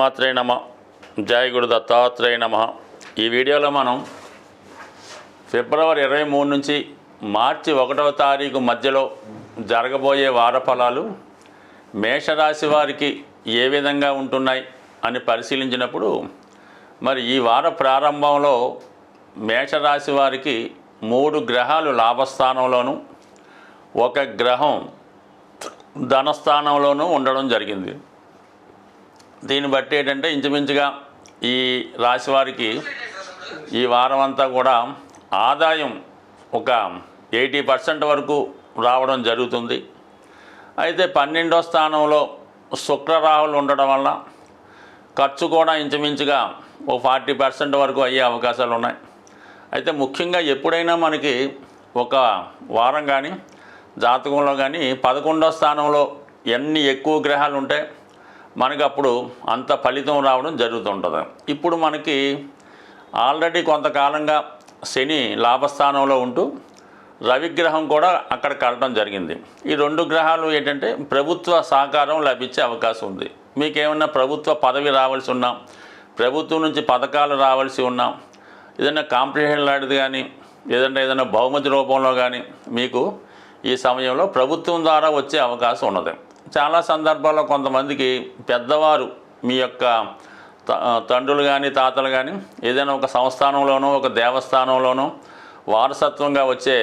శ్రీమాత్రే నమ. జయ గురు దత్తాత్రేయ నమ. ఈ వీడియోలో మనం ఫిబ్రవరి 23 నుంచి మార్చి 1వ తారీఖు మధ్యలో జరగబోయే వార ఫలాలు మేషరాశి వారికి ఏ విధంగా ఉంటున్నాయి అని పరిశీలించినప్పుడు, మరి ఈ వార ప్రారంభంలో మేషరాశి వారికి 3 గ్రహాలు లాభస్థానంలోనూ 1 గ్రహం ధనస్థానంలోనూ ఉండడం జరిగింది. దీన్ని బట్టి ఏంటంటే ఇంచుమించుగా ఈ రాశి వారికి ఈ వారం అంతా కూడా ఆదాయం ఒక 80% వరకు రావడం జరుగుతుంది. అయితే 12వ స్థానంలో శుక్రరాహులు ఉండడం వల్ల ఖర్చు కూడా ఇంచుమించుగా ఒక 40% వరకు అయ్యే అవకాశాలు ఉన్నాయి. అయితే ముఖ్యంగా ఎప్పుడైనా మనకి ఒక వారం కానీ జాతకంలో కానీ 11వ స్థానంలో ఎన్ని ఎక్కువ గ్రహాలు ఉంటే మనకు అప్పుడు అంత ఫలితం రావడం జరుగుతుంటుంది. ఇప్పుడు మనకి ఆల్రెడీ కొంతకాలంగా శని లాభస్థానంలో ఉంటూ రవిగ్రహం కూడా అక్కడ కలటం జరిగింది. ఈ 2 గ్రహాలు ఏంటంటే ప్రభుత్వ సహకారం లభించే అవకాశం ఉంది. మీకేమన్నా ప్రభుత్వ పదవి రావాల్సి ఉన్నా, ప్రభుత్వం నుంచి పథకాలు రావాల్సి ఉన్నా, ఏదైనా కాంపిటీషన్ లాంటిది కానీ ఏదైనా బహుమతి రూపంలో కానీ మీకు ఈ సమయంలో ప్రభుత్వం ద్వారా వచ్చే అవకాశం ఉన్నది. చాలా సందర్భాల్లో కొంతమందికి పెద్దవారు మీ యొక్క తండ్రులు కానీ తాతలు కానీ ఏదైనా ఒక సంస్థానంలోనో ఒక దేవస్థానంలోనో వారసత్వంగా వచ్చే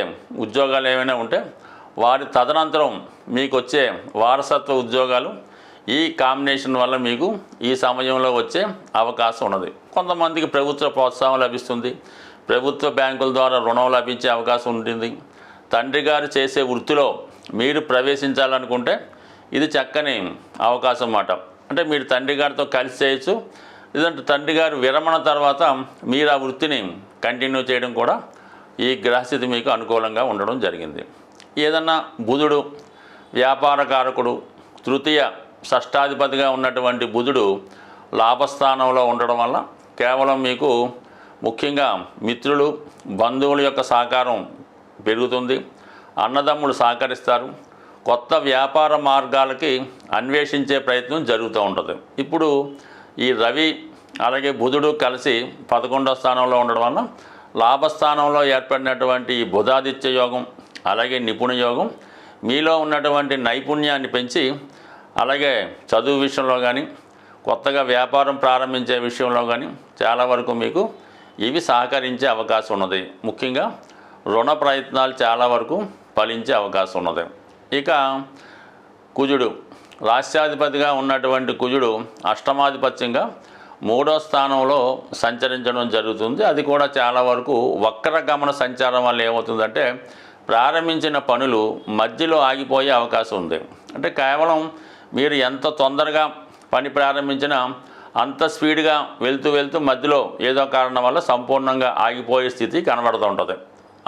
ఉద్యోగాలు ఏమైనా ఉంటే వారి తదనంతరం మీకు వచ్చే వారసత్వ ఉద్యోగాలు ఈ కాంబినేషన్ వల్ల మీకు ఈ సమయంలో వచ్చే అవకాశం ఉన్నది. కొంతమందికి ప్రభుత్వ ప్రోత్సాహం లభిస్తుంది, ప్రభుత్వ బ్యాంకుల ద్వారా రుణం లభించే అవకాశం ఉంటుంది. తండ్రి గారు చేసే వృత్తిలో మీరు ప్రవేశించాలనుకుంటే ఇది చక్కని అవకాశం అన్నమాట. అంటే మీరు తండ్రి గారితో కలిసి చేయొచ్చు, లేదంటే తండ్రి గారు విరమణ తర్వాత మీరు ఆ వృత్తిని కంటిన్యూ చేయడం కూడా ఈ గ్రహస్థితి మీకు అనుకూలంగా ఉండడం జరిగింది. ఏదన్నా బుధుడు వ్యాపారకారకుడు, తృతీయ షష్టాధిపతిగా ఉన్నటువంటి బుధుడు లాభస్థానంలో ఉండడం వల్ల కేవలం మీకు ముఖ్యంగా మిత్రులు బంధువుల యొక్క సహకారం పెరుగుతుంది, అన్నదమ్ములు సహకరిస్తారు, కొత్త వ్యాపార మార్గాలకి అన్వేషించే ప్రయత్నం జరుగుతూ ఉంటుంది. ఇప్పుడు ఈ రవి అలాగే బుధుడు కలిసి 11వ స్థానంలో ఉండడం వల్ల లాభస్థానంలో ఏర్పడినటువంటి ఈ బుధాదిత్య యోగం అలాగే నిపుణ యోగం మీలో ఉన్నటువంటి నైపుణ్యాన్ని పెంచి అలాగే చదువు విషయంలో కానీ కొత్తగా వ్యాపారం ప్రారంభించే విషయంలో కానీ చాలా వరకు మీకు ఇవి సహకరించే అవకాశం ఉన్నది. ముఖ్యంగా రుణ ప్రయత్నాలు చాలా వరకు ఫలించే అవకాశం ఉన్నది. ఇక కుజుడు రాష్ట్రాధిపతిగా ఉన్నటువంటి కుజుడు అష్టమాధిపత్యంగా 3వ స్థానంలో సంచరించడం జరుగుతుంది. అది కూడా చాలా వరకు వక్రగమన సంచారం వల్ల ఏమవుతుందంటే ప్రారంభించిన పనులు మధ్యలో ఆగిపోయే అవకాశం ఉంది. అంటే కేవలం మీరు ఎంత తొందరగా పని ప్రారంభించినా అంత స్పీడ్గా వెళ్తూ మధ్యలో ఏదో కారణం వల్ల సంపూర్ణంగా ఆగిపోయే స్థితి కనబడుతూ ఉంటుంది.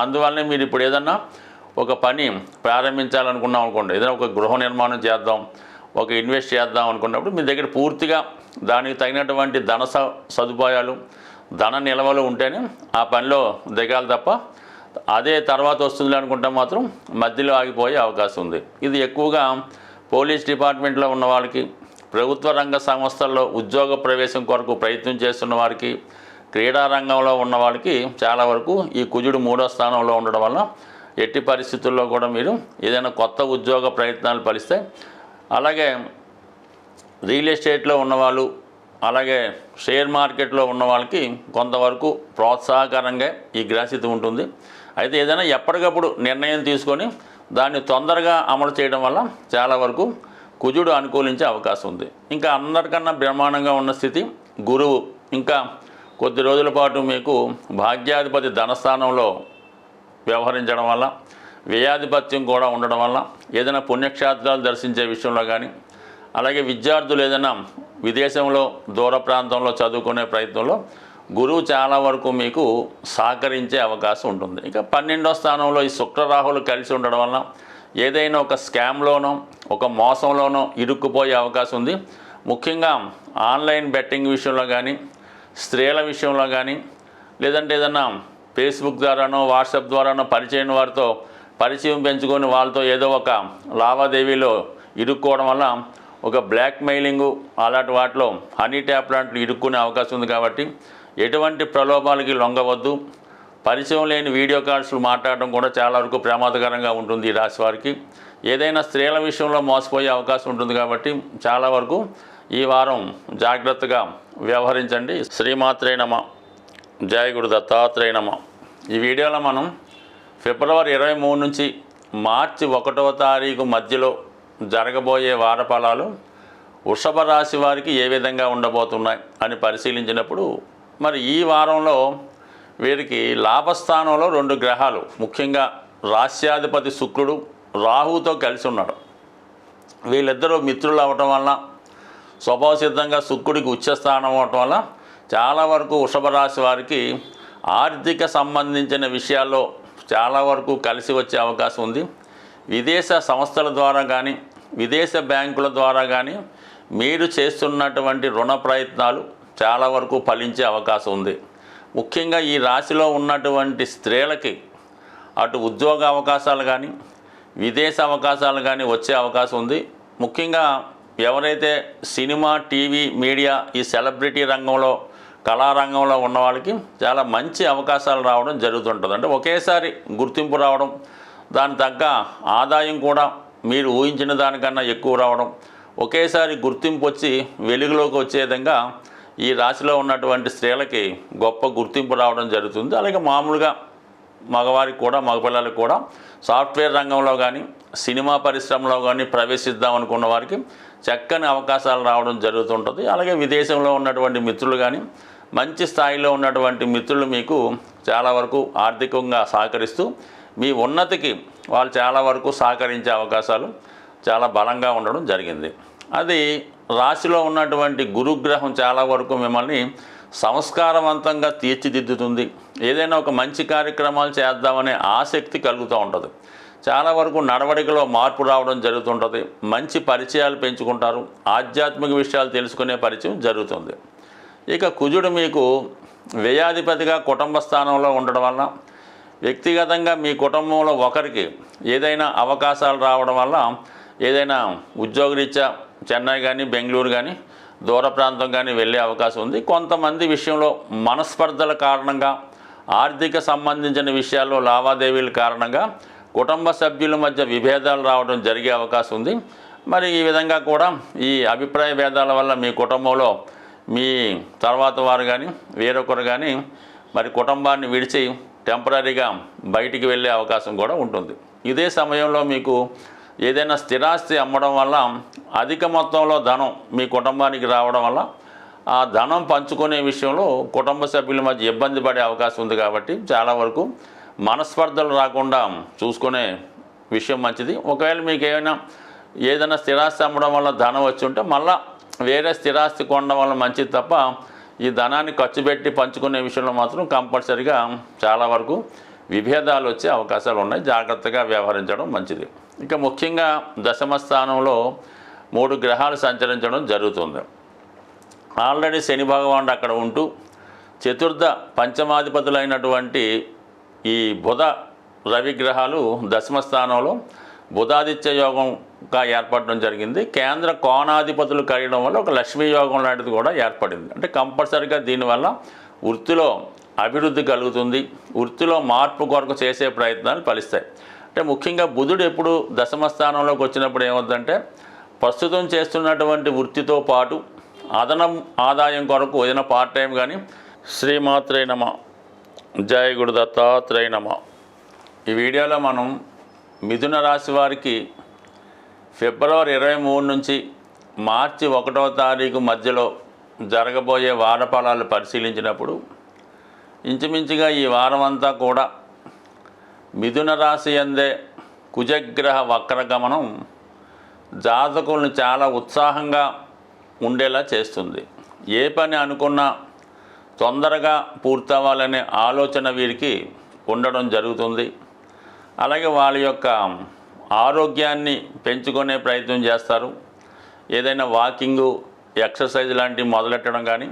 అందువల్లనే మీరు ఇప్పుడు ఏదన్నా ఒక పని ప్రారంభించాలనుకున్నాం అనుకోండి, ఏదైనా ఒక గృహ నిర్మాణం చేద్దాం, ఒక ఇన్వెస్ట్ చేద్దాం అనుకున్నప్పుడు మీ దగ్గర పూర్తిగా దానికి తగినటువంటి ధన సదుపాయాలు ధన నిల్వలు ఉంటేనే ఆ పనిలో దిగాలి తప్ప అదే తర్వాత వస్తుంది అనుకుంటే మాత్రం మధ్యలో ఆగిపోయే అవకాశం ఉంది. ఇది ఎక్కువగా పోలీస్ డిపార్ట్మెంట్లో ఉన్న వాళ్ళకి, ప్రభుత్వ రంగ సంస్థల్లో ఉద్యోగ ప్రవేశం కొరకు ప్రయత్నం చేస్తున్న వారికి, క్రీడా రంగంలో ఉన్న వాళ్ళకి చాలా వరకు ఈ కుజుడు 3వ స్థానంలో ఉండడం వల్ల ఎట్టి పరిస్థితుల్లో కూడా మీరు ఏదైనా కొత్త ఉద్యోగ ప్రయత్నాలు ఫలిస్తాయి. అలాగే రియల్ ఎస్టేట్లో ఉన్నవాళ్ళు అలాగే షేర్ మార్కెట్లో ఉన్న వాళ్ళకి కొంతవరకు ప్రోత్సాహకరంగా ఈ గ్రహస్థితి ఉంటుంది. అయితే ఏదైనా ఎప్పటికప్పుడు నిర్ణయం తీసుకొని దాన్ని తొందరగా అమలు చేయడం వల్ల చాలా వరకు కుజుడు అనుకూలించే అవకాశం ఉంది. ఇంకా అందరికన్నా బ్రహ్మాండంగా ఉన్న స్థితి గురువు ఇంకా కొద్ది రోజుల పాటు మీకు భాగ్యాధిపతి ధనస్థానంలో వ్యవహరించడం వల్ల వ్యయాధిపత్యం కూడా ఉండడం వల్ల ఏదైనా పుణ్యక్షేత్రాలు దర్శించే విషయంలో కానీ అలాగే విద్యార్థులు ఏదైనా విదేశంలో దూర ప్రాంతంలో చదువుకునే ప్రయత్నంలో గురువు చాలా వరకు మీకు సహకరించే అవకాశం ఉంటుంది. ఇక 12వ స్థానంలో ఈ శుక్రరాహులు కలిసి ఉండడం వల్ల ఏదైనా ఒక స్కామ్లోనో ఒక మోసంలోనో ఇరుక్కుపోయే అవకాశం ఉంది. ముఖ్యంగా ఆన్లైన్ బెట్టింగ్ విషయంలో కానీ స్త్రీల విషయంలో కానీ లేదంటే ఏదన్నా ఫేస్బుక్ ద్వారానో వాట్సాప్ ద్వారానో పరిచయం వారితో పరిచయం పెంచుకొని వాళ్ళతో ఏదో ఒక లావాదేవీలో ఇరుక్కోవడం వల్ల ఒక బ్లాక్ మెయిలింగు అలాంటి వాటిలో హనీ ట్యాప్ లాంటివి ఇరుక్కునే అవకాశం ఉంది. కాబట్టి ఎటువంటి ప్రలోభాలకి లొంగవద్దు. పరిచయం లేని వీడియో కాల్స్లు మాట్లాడడం కూడా చాలా వరకు ప్రమాదకరంగా ఉంటుంది ఈ రాశి వారికి. ఏదైనా స్త్రీల విషయంలో మోసపోయే అవకాశం ఉంటుంది. కాబట్టి చాలా వరకు ఈ వారం జాగ్రత్తగా వ్యవహరించండి. శ్రీమాత్రే నమ. జయ గురు దత్తాత్రేయ నమ. ఈ వీడియోలో మనం ఫిబ్రవరి 23 నుంచి మార్చి 1వ తారీఖు మధ్యలో జరగబోయే వార ఫలాలు వృషభ రాశి వారికి ఏ విధంగా ఉండబోతున్నాయి అని పరిశీలించినప్పుడు, మరి ఈ వారంలో వీరికి లాభస్థానంలో 2 గ్రహాలు, ముఖ్యంగా రాశ్యాధిపతి శుక్రుడు రాహుతో కలిసి ఉన్నాడు. వీళ్ళిద్దరూ మిత్రులు అవ్వటం వల్ల, స్వభావ సిద్ధంగా శుక్రుడికి ఉచ్చస్థానం అవ్వటం వల్ల చాలా వరకు వృషభ రాశి వారికి ఆర్థిక సంబంధించిన విషయాల్లో చాలా వరకు కలిసి వచ్చే అవకాశం ఉంది. విదేశ సంస్థల ద్వారా కానీ, విదేశ బ్యాంకుల ద్వారా కానీ మీరు చేస్తున్నటువంటి రుణ ప్రయత్నాలు చాలా వరకు ఫలించే అవకాశం ఉంది. ముఖ్యంగా ఈ రాశిలో ఉన్నటువంటి స్త్రీలకి అటు ఉద్యోగ అవకాశాలు కానీ, విదేశ అవకాశాలు కానీ వచ్చే అవకాశం ఉంది. ముఖ్యంగా ఎవరైతే సినిమా, టీవీ, మీడియా, ఈ సెలబ్రిటీ రంగంలో, కళారంగంలో ఉన్న వాళ్ళకి చాలా మంచి అవకాశాలు రావడం జరుగుతుంటుంది. అంటే ఒకేసారి గుర్తింపు రావడం, దాని తగ్గ ఆదాయం కూడా మీరు ఊహించిన దానికన్నా ఎక్కువ రావడం, ఒకేసారి గుర్తింపు వచ్చి వెలుగులోకి వచ్చే విధంగా ఈ రాశిలో ఉన్నటువంటి స్త్రీలకి గొప్ప గుర్తింపు రావడం జరుగుతుంది. అలాగే మామూలుగా మగవారికి కూడా, మగపిల్లలకు కూడా సాఫ్ట్వేర్ రంగంలో కానీ, సినిమా పరిశ్రమలో కానీ ప్రవేశిద్దాం అనుకున్న వారికి చక్కని అవకాశాలు రావడం జరుగుతుంటుంది. అలాగే విదేశంలో ఉన్నటువంటి మిత్రులు కానీ, మంచి స్థాయిలో ఉన్నటువంటి మిత్రులు మీకు చాలా వరకు ఆర్థికంగా సహకరిస్తూ మీ ఉన్నతికి వాళ్ళు చాలా వరకు సహకరించే అవకాశాలు చాలా బలంగా ఉండడం జరిగింది. అది రాశిలో ఉన్నటువంటి గురుగ్రహం చాలా వరకు మిమ్మల్ని సంస్కారవంతంగా తీర్చిదిద్దుతుంది. ఏదైనా ఒక మంచి కార్యక్రమాలు చేద్దామనే ఆసక్తి కలుగుతూ ఉంటుంది. చాలా వరకు నడవడికలో మార్పు రావడం జరుగుతుంటుంది. మంచి పరిచయాలు పెంచుకుంటారు. ఆధ్యాత్మిక విషయాలు తెలుసుకునే పరిచయం జరుగుతుంది. ఇక కుజుడు మీకు వ్యయాధిపతిగా కుటుంబ స్థానంలో ఉండడం వల్ల వ్యక్తిగతంగా మీ కుటుంబంలో ఒకరికి ఏదైనా అవకాశాలు రావడం వల్ల, ఏదైనా ఉద్యోగరీత్యా చెన్నై కానీ, బెంగళూరు కానీ, దూర ప్రాంతం కానీ వెళ్ళే అవకాశం ఉంది. కొంతమంది విషయంలో మనస్పర్ధల కారణంగా, ఆర్థిక సంబంధించిన విషయాల్లో లావాదేవీల కారణంగా కుటుంబ సభ్యుల మధ్య విభేదాలు రావడం జరిగే అవకాశం ఉంది. మరి ఈ విధంగా కూడా ఈ అభిప్రాయ భేదాల వల్ల మీ కుటుంబంలో మీ తర్వాత వారు కానీ, వేరొకరు కానీ మరి కుటుంబాన్ని విడిచి టెంపరీగా బయటికి వెళ్ళే అవకాశం కూడా ఉంటుంది. ఇదే సమయంలో మీకు ఏదైనా స్థిరాస్తి అమ్మడం వల్ల అధిక మొత్తంలో ధనం మీ కుటుంబానికి రావడం వల్ల ఆ ధనం పంచుకునే విషయంలో కుటుంబ సభ్యుల మధ్య ఇబ్బంది పడే అవకాశం ఉంది. కాబట్టి చాలా వరకు మనస్పర్ధలు రాకుండా చూసుకునే విషయం మంచిది. ఒకవేళ మీకు ఏదైనా స్థిరాస్తి అమ్మడం వల్ల ధనం వచ్చి ఉంటే మళ్ళీ వేరే స్థిరాస్తి కొనడం వల్ల మంచిది తప్ప, ఈ ధనాన్ని ఖర్చు పెట్టి పంచుకునే విషయంలో మాత్రం కంపల్సరిగా చాలా వరకు విభేదాలు వచ్చే అవకాశాలు ఉన్నాయి. జాగ్రత్తగా వ్యవహరించడం మంచిది. ఇక ముఖ్యంగా దశమ స్థానంలో 3 గ్రహాలు సంచరించడం జరుగుతుంది. ఆల్రెడీ శని భగవానుడు అక్కడ ఉంటూ చతుర్థ పంచమాధిపతులైనటువంటి ఈ బుధ, రవి గ్రహాలు దశమ స్థానంలో బుధాదిత్య యోగంగా ఏర్పడడం జరిగింది. కేంద్ర కోణాధిపతులు కలియడం వల్ల ఒక లక్ష్మీ యోగం లాంటిది కూడా ఏర్పడింది. అంటే కంపల్సరిగా దీనివల్ల వృత్తిలో అభివృద్ధి కలుగుతుంది. వృత్తిలో మార్పు కొరకు చేసే ప్రయత్నాలు ఫలిస్తాయి. అంటే ముఖ్యంగా బుధుడు ఎప్పుడు దశమ స్థానంలోకి వచ్చినప్పుడు ఏమవుతుందంటే, ప్రస్తుతం చేస్తున్నటువంటి వృత్తితో పాటు అదనం ఆదాయం కొరకు ఏదైనా పార్ట్ టైం కానీ. శ్రీమాత్రే నమ. జయ గురు దత్తాత్రేయ నమ. ఈ వీడియోలో మనం మిథున రాశి వారికి ఫిబ్రవరి 23 నుంచి మార్చి 1వ తారీఖు మధ్యలో జరగబోయే వార ఫలాలు పరిశీలించినప్పుడు, ఇంచుమించుగా ఈ వారం అంతా కూడా మిథున రాశి అందే కుజగ్రహ వక్రగమనం జాతకులను చాలా ఉత్సాహంగా ఉండేలా చేస్తుంది. ఏ పని అనుకున్నా తొందరగా పూర్తవ్వాలనే ఆలోచన వీరికి ఉండడం జరుగుతుంది. అలాగే వాళ్ళ యొక్క ఆరోగ్యాన్ని పెంచుకునే ప్రయత్నం చేస్తారు. ఏదైనా వాకింగు, ఎక్సర్సైజ్ లాంటివి మొదలెట్టడం కానీ,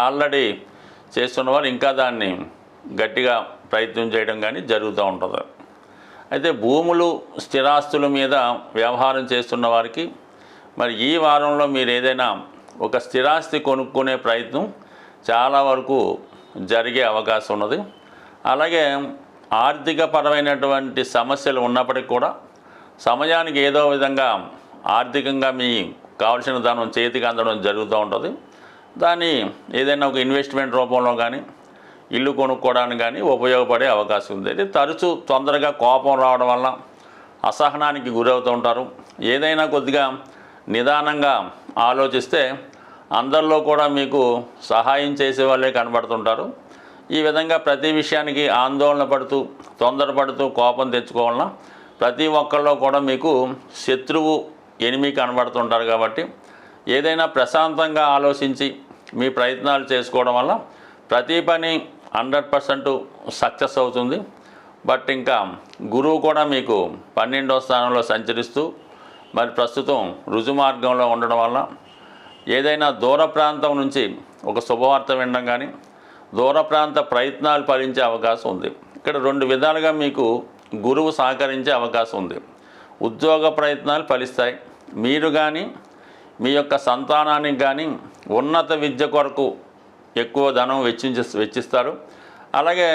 ఆల్రెడీ చేస్తున్నవారు ఇంకా దాన్ని గట్టిగా ప్రయత్నం చేయడం కానీ జరుగుతూ ఉంటుంది. అయితే భూములు, స్థిరాస్తుల మీద వ్యవహారం చేస్తున్న వారికి మరి ఈ వారంలో మీరు ఏదైనా ఒక స్థిరాస్తి కొనుక్కునే ప్రయత్నం చాలా వరకు జరిగే అవకాశం ఉన్నది. అలాగే ఆర్థికపరమైనటువంటి సమస్యలు ఉన్నప్పటికీ కూడా సమయానికి ఏదో విధంగా ఆర్థికంగా మీ కావలసిన ధనం చేతికి అందడం జరుగుతూ ఉంటుంది. దాన్ని ఏదైనా ఒక ఇన్వెస్ట్మెంట్ రూపంలో కానీ ఇల్లు కొనుక్కోవడానికి కానీ ఉపయోగపడే అవకాశం ఉంది. అయితే తరచూ తొందరగా కోపం రావడం వల్ల అసహనానికి గురవుతూ ఉంటారు. ఏదైనా కొద్దిగా నిదానంగా ఆలోచిస్తే అందరిలో కూడా మీకు సహాయం చేసే వాళ్ళే కనబడుతుంటారు. ఈ విధంగా ప్రతి విషయానికి ఆందోళన పడుతూ తొందరపడుతూ కోపం తెచ్చుకోవాలన్నా ప్రతి ఒక్కళ్ళలో కూడా మీకు శత్రువు ఎనిమి కనబడుతుంటారు. కాబట్టి ఏదైనా ప్రశాంతంగా ఆలోచించి మీ ప్రయత్నాలు చేసుకోవడం వల్ల ప్రతి పని 100% సక్సెస్ అవుతుంది. బట్ ఇంకా గురువు కూడా మీకు 12వ స్థానంలో సంచరిస్తూ మరి ప్రస్తుతం రుజుమార్గంలో ఉండడం వల్ల ఏదైనా దూర ప్రాంతం నుంచి ఒక శుభవార్త వినడం కానీ దూర ప్రాంత ప్రయత్నాలు ఫలించే అవకాశం ఉంది. ఇక్కడ 2 విధాలుగా మీకు గురువు సహకరించే అవకాశం ఉంది. ఉద్యోగ ప్రయత్నాలు ఫలిస్తాయి. మీరు కానీ మీ యొక్క సంతానానికి కానీ ఉన్నత విద్య కొరకు ఎక్కువ ధనం వెచ్చిస్తారు. అలాగే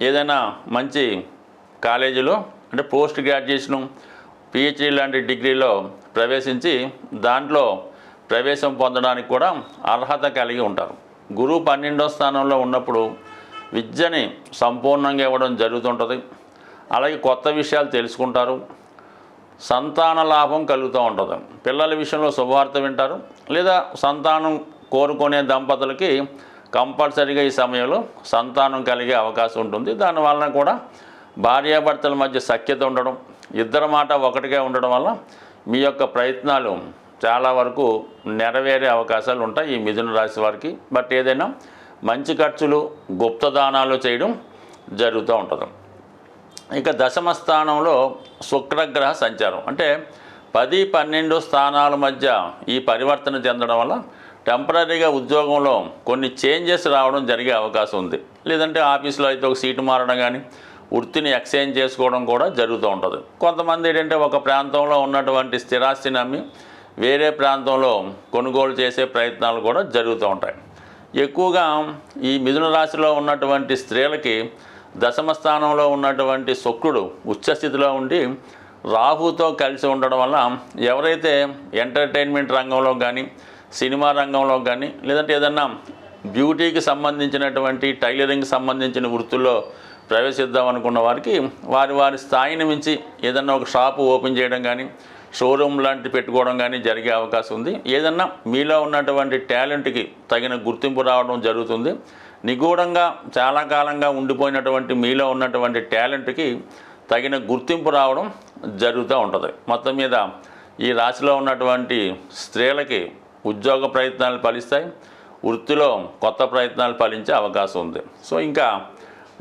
ఏదైనా మంచి కాలేజీలో అంటే పోస్ట్ గ్రాడ్యుయేషను పిహెచ్డి లాంటి డిగ్రీలో ప్రవేశించి దాంట్లో ప్రవేశం పొందడానికి కూడా అర్హత కలిగి ఉంటారు. గురువు 12వ స్థానంలో ఉన్నప్పుడు విద్యని సంపూర్ణంగా ఇవ్వడం జరుగుతుంటుంది. అలాగే కొత్త విషయాలు తెలుసుకుంటారు. సంతాన లాభం కలుగుతూ ఉంటుంది. పిల్లల విషయంలో శుభవార్త వింటారు. లేదా సంతానం కోరుకునే దంపతులకి కంపల్సరీగా ఈ సమయంలో సంతానం కలిగే అవకాశం ఉంటుంది. దానివలన కూడా భార్యాభర్తల మధ్య సఖ్యత ఉండడం, ఇద్దరి మాట ఒకటిగా ఉండడం వల్ల మీ యొక్క ప్రయత్నాలు చాలా వరకు నెరవేరే అవకాశాలు ఉంటాయి ఈ మిథున రాశి వారికి. బట్ ఏదైనా మంచి ఖర్చులు గుప్తదానాలు చేయడం జరుగుతూ ఉంటుంది. ఇక దశమ స్థానంలో శుక్రగ్రహ సంచారం అంటే 10, 12 స్థానాల మధ్య ఈ పరివర్తన చెందడం వల్ల టెంపరీగా ఉద్యోగంలో కొన్ని చేంజెస్ రావడం జరిగే అవకాశం ఉంది. లేదంటే ఆఫీస్లో అయితే ఒక సీటు మారడం కానీ వృత్తిని ఎక్స్చేంజ్ చేసుకోవడం కూడా జరుగుతూ ఉంటుంది. కొంతమంది ఏంటంటే ఒక ప్రాంతంలో ఉన్నటువంటి స్థిరాస్తిని అమ్మి వేరే ప్రాంతంలో కొనుగోలు చేసే ప్రయత్నాలు కూడా జరుగుతూ ఉంటాయి. ఎక్కువగా ఈ మిథున రాశిలో ఉన్నటువంటి స్త్రీలకి దశమ స్థానంలో ఉన్నటువంటి శుక్రుడు ఉచ్చస్థితిలో ఉండి రాహుతో కలిసి ఉండడం వల్ల ఎవరైతే ఎంటర్టైన్మెంట్ రంగంలో కానీ సినిమా రంగంలో కానీ లేదంటే ఏదన్నా బ్యూటీకి సంబంధించినటువంటి టైలరింగ్కి సంబంధించిన వృత్తుల్లో ప్రవేశిద్దాం అనుకున్న వారికి వారి స్థాయిని మించి ఏదన్నా ఒక షాపు ఓపెన్ చేయడం కానీ షోరూమ్ లాంటి పెట్టుకోవడం కానీ జరిగే అవకాశం ఉంది. ఏదన్నా మీలో ఉన్నటువంటి టాలెంట్కి తగిన గుర్తింపు రావడం జరుగుతుంది. నిగూఢంగా చాలా కాలంగా ఉండిపోయినటువంటి మీలో ఉన్నటువంటి టాలెంట్కి తగిన గుర్తింపు రావడం జరుగుతూ ఉంటుంది. మొత్తం మీద ఈ రాశిలో ఉన్నటువంటి స్త్రీలకి ఉద్యోగ ప్రయత్నాలు ఫలిస్తాయి. వృత్తిలో కొత్త ప్రయత్నాలు ఫలించే అవకాశం ఉంది. సో ఇంకా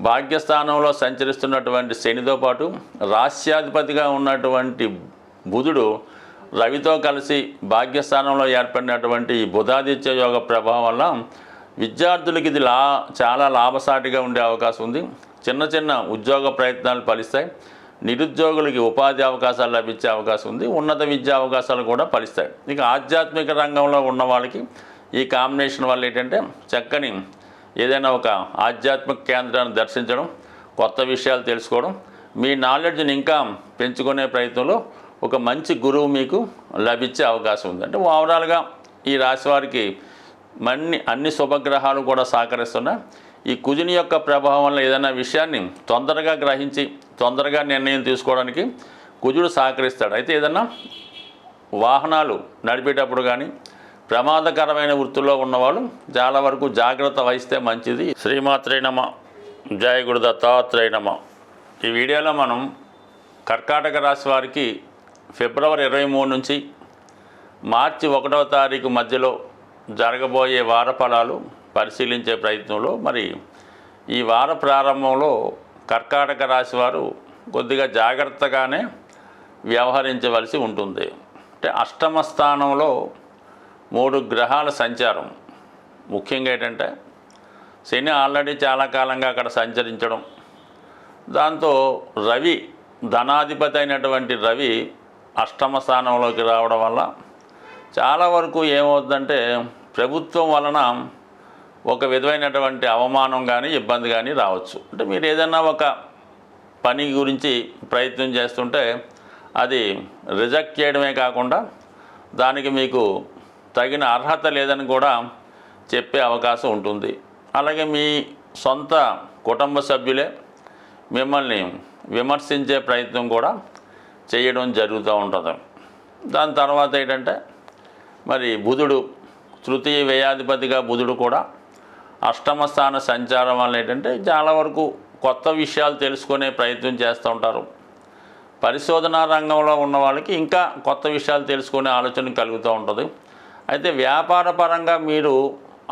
భాగ్యస్థానంలో సంచరిస్తున్నటువంటి శనితో పాటు రాస్యాధిపతిగా ఉన్నటువంటి బుధుడు రవితో కలిసి భాగ్యస్థానంలో ఏర్పడినటువంటి ఈ బుధాదిత్య యోగ ప్రభావం వల్ల విద్యార్థులకి ఇది చాలా లాభసాటిగా ఉండే అవకాశం ఉంది. చిన్న ఉద్యోగ ప్రయత్నాలు ఫలిస్తాయి. నిరుద్యోగులకి ఉపాధి అవకాశాలు లభించే అవకాశం ఉంది. ఉన్నత విద్యా అవకాశాలు కూడా ఫలిస్తాయి. ఇక ఆధ్యాత్మిక రంగంలో ఉన్న వాళ్ళకి ఈ కాంబినేషన్ వల్ల ఏంటంటే చక్కని ఏదైనా ఒక ఆధ్యాత్మిక కేంద్రాన్ని దర్శించడం, కొత్త విషయాలు తెలుసుకోవడం, మీ నాలెడ్జ్ని ఇంకా పెంచుకునే ప్రయత్నంలో ఒక మంచి గురువు మీకు లభించే అవకాశం ఉంది. అంటే ఓవరాల్గా ఈ రాశి వారికి అన్ని శుభగ్రహాలు కూడా సహకరిస్తున్నాయి. ఈ కుజుని యొక్క ప్రభావం వల్ల ఏదైనా విషయాన్ని తొందరగా గ్రహించి తొందరగా నిర్ణయం తీసుకోవడానికి కుజుడు సహకరిస్తాడు. అయితే ఏదైనా వాహనాలు నడిపేటప్పుడు కానీ ప్రమాదకరమైన వృత్తుల్లో ఉన్నవాళ్ళు చాలా వరకు జాగ్రత్త వహిస్తే మంచిది. శ్రీమాత్రే నమః. జయ గురు దత్తాత్రేయ నమః. ఈ వీడియోలో మనం కర్కాటక రాశి వారికి ఫిబ్రవరి 23 నుంచి మార్చి 1వ తారీఖు మధ్యలో జరగబోయే వార ఫలాలు పరిశీలించే ప్రయత్నంలో మరి ఈ వార ప్రారంభంలో కర్కాటక రాశి వారు కొద్దిగా జాగ్రత్తగానే వ్యవహరించవలసి ఉంటుంది. అంటే అష్టమ స్థానంలో 3 గ్రహాల సంచారం. ముఖ్యంగా ఏంటంటే శని ఆల్రెడీ చాలా కాలంగా అక్కడ సంచరించడం, దాంతో రవి ధనాధిపతి అయినటువంటి రవి అష్టమ స్థానంలోకి రావడం వల్ల చాలా వరకు ఏమవుతుందంటే ప్రభుత్వం వలన ఒక విధమైనటువంటి అవమానం కానీ ఇబ్బంది కానీ రావచ్చు. అంటే మీరు ఏదైనా ఒక పని గురించి ప్రయత్నం చేస్తుంటే అది రిజెక్ట్ చేయడమే కాకుండా దానికి మీకు తగిన అర్హత లేదని కూడా చెప్పే అవకాశం ఉంటుంది. అలాగే మీ సొంత కుటుంబ సభ్యులే మిమ్మల్ని విమర్శించే ప్రయత్నం కూడా చేయడం జరుగుతూ ఉంటుంది. దాని తర్వాత ఏంటంటే మరి బుధుడు తృతీయ వ్యయాధిపతిగా బుధుడు కూడా అష్టమ స్థాన సంచారం వల్ల ఏంటంటే చాలా వరకు కొత్త విషయాలు తెలుసుకునే ప్రయత్నం చేస్తూ ఉంటారు. పరిశోధనా రంగంలో ఉన్న వాళ్ళకి ఇంకా కొత్త విషయాలు తెలుసుకునే ఆలోచన కలుగుతూ ఉంటుంది. అయితే వ్యాపార పరంగా మీరు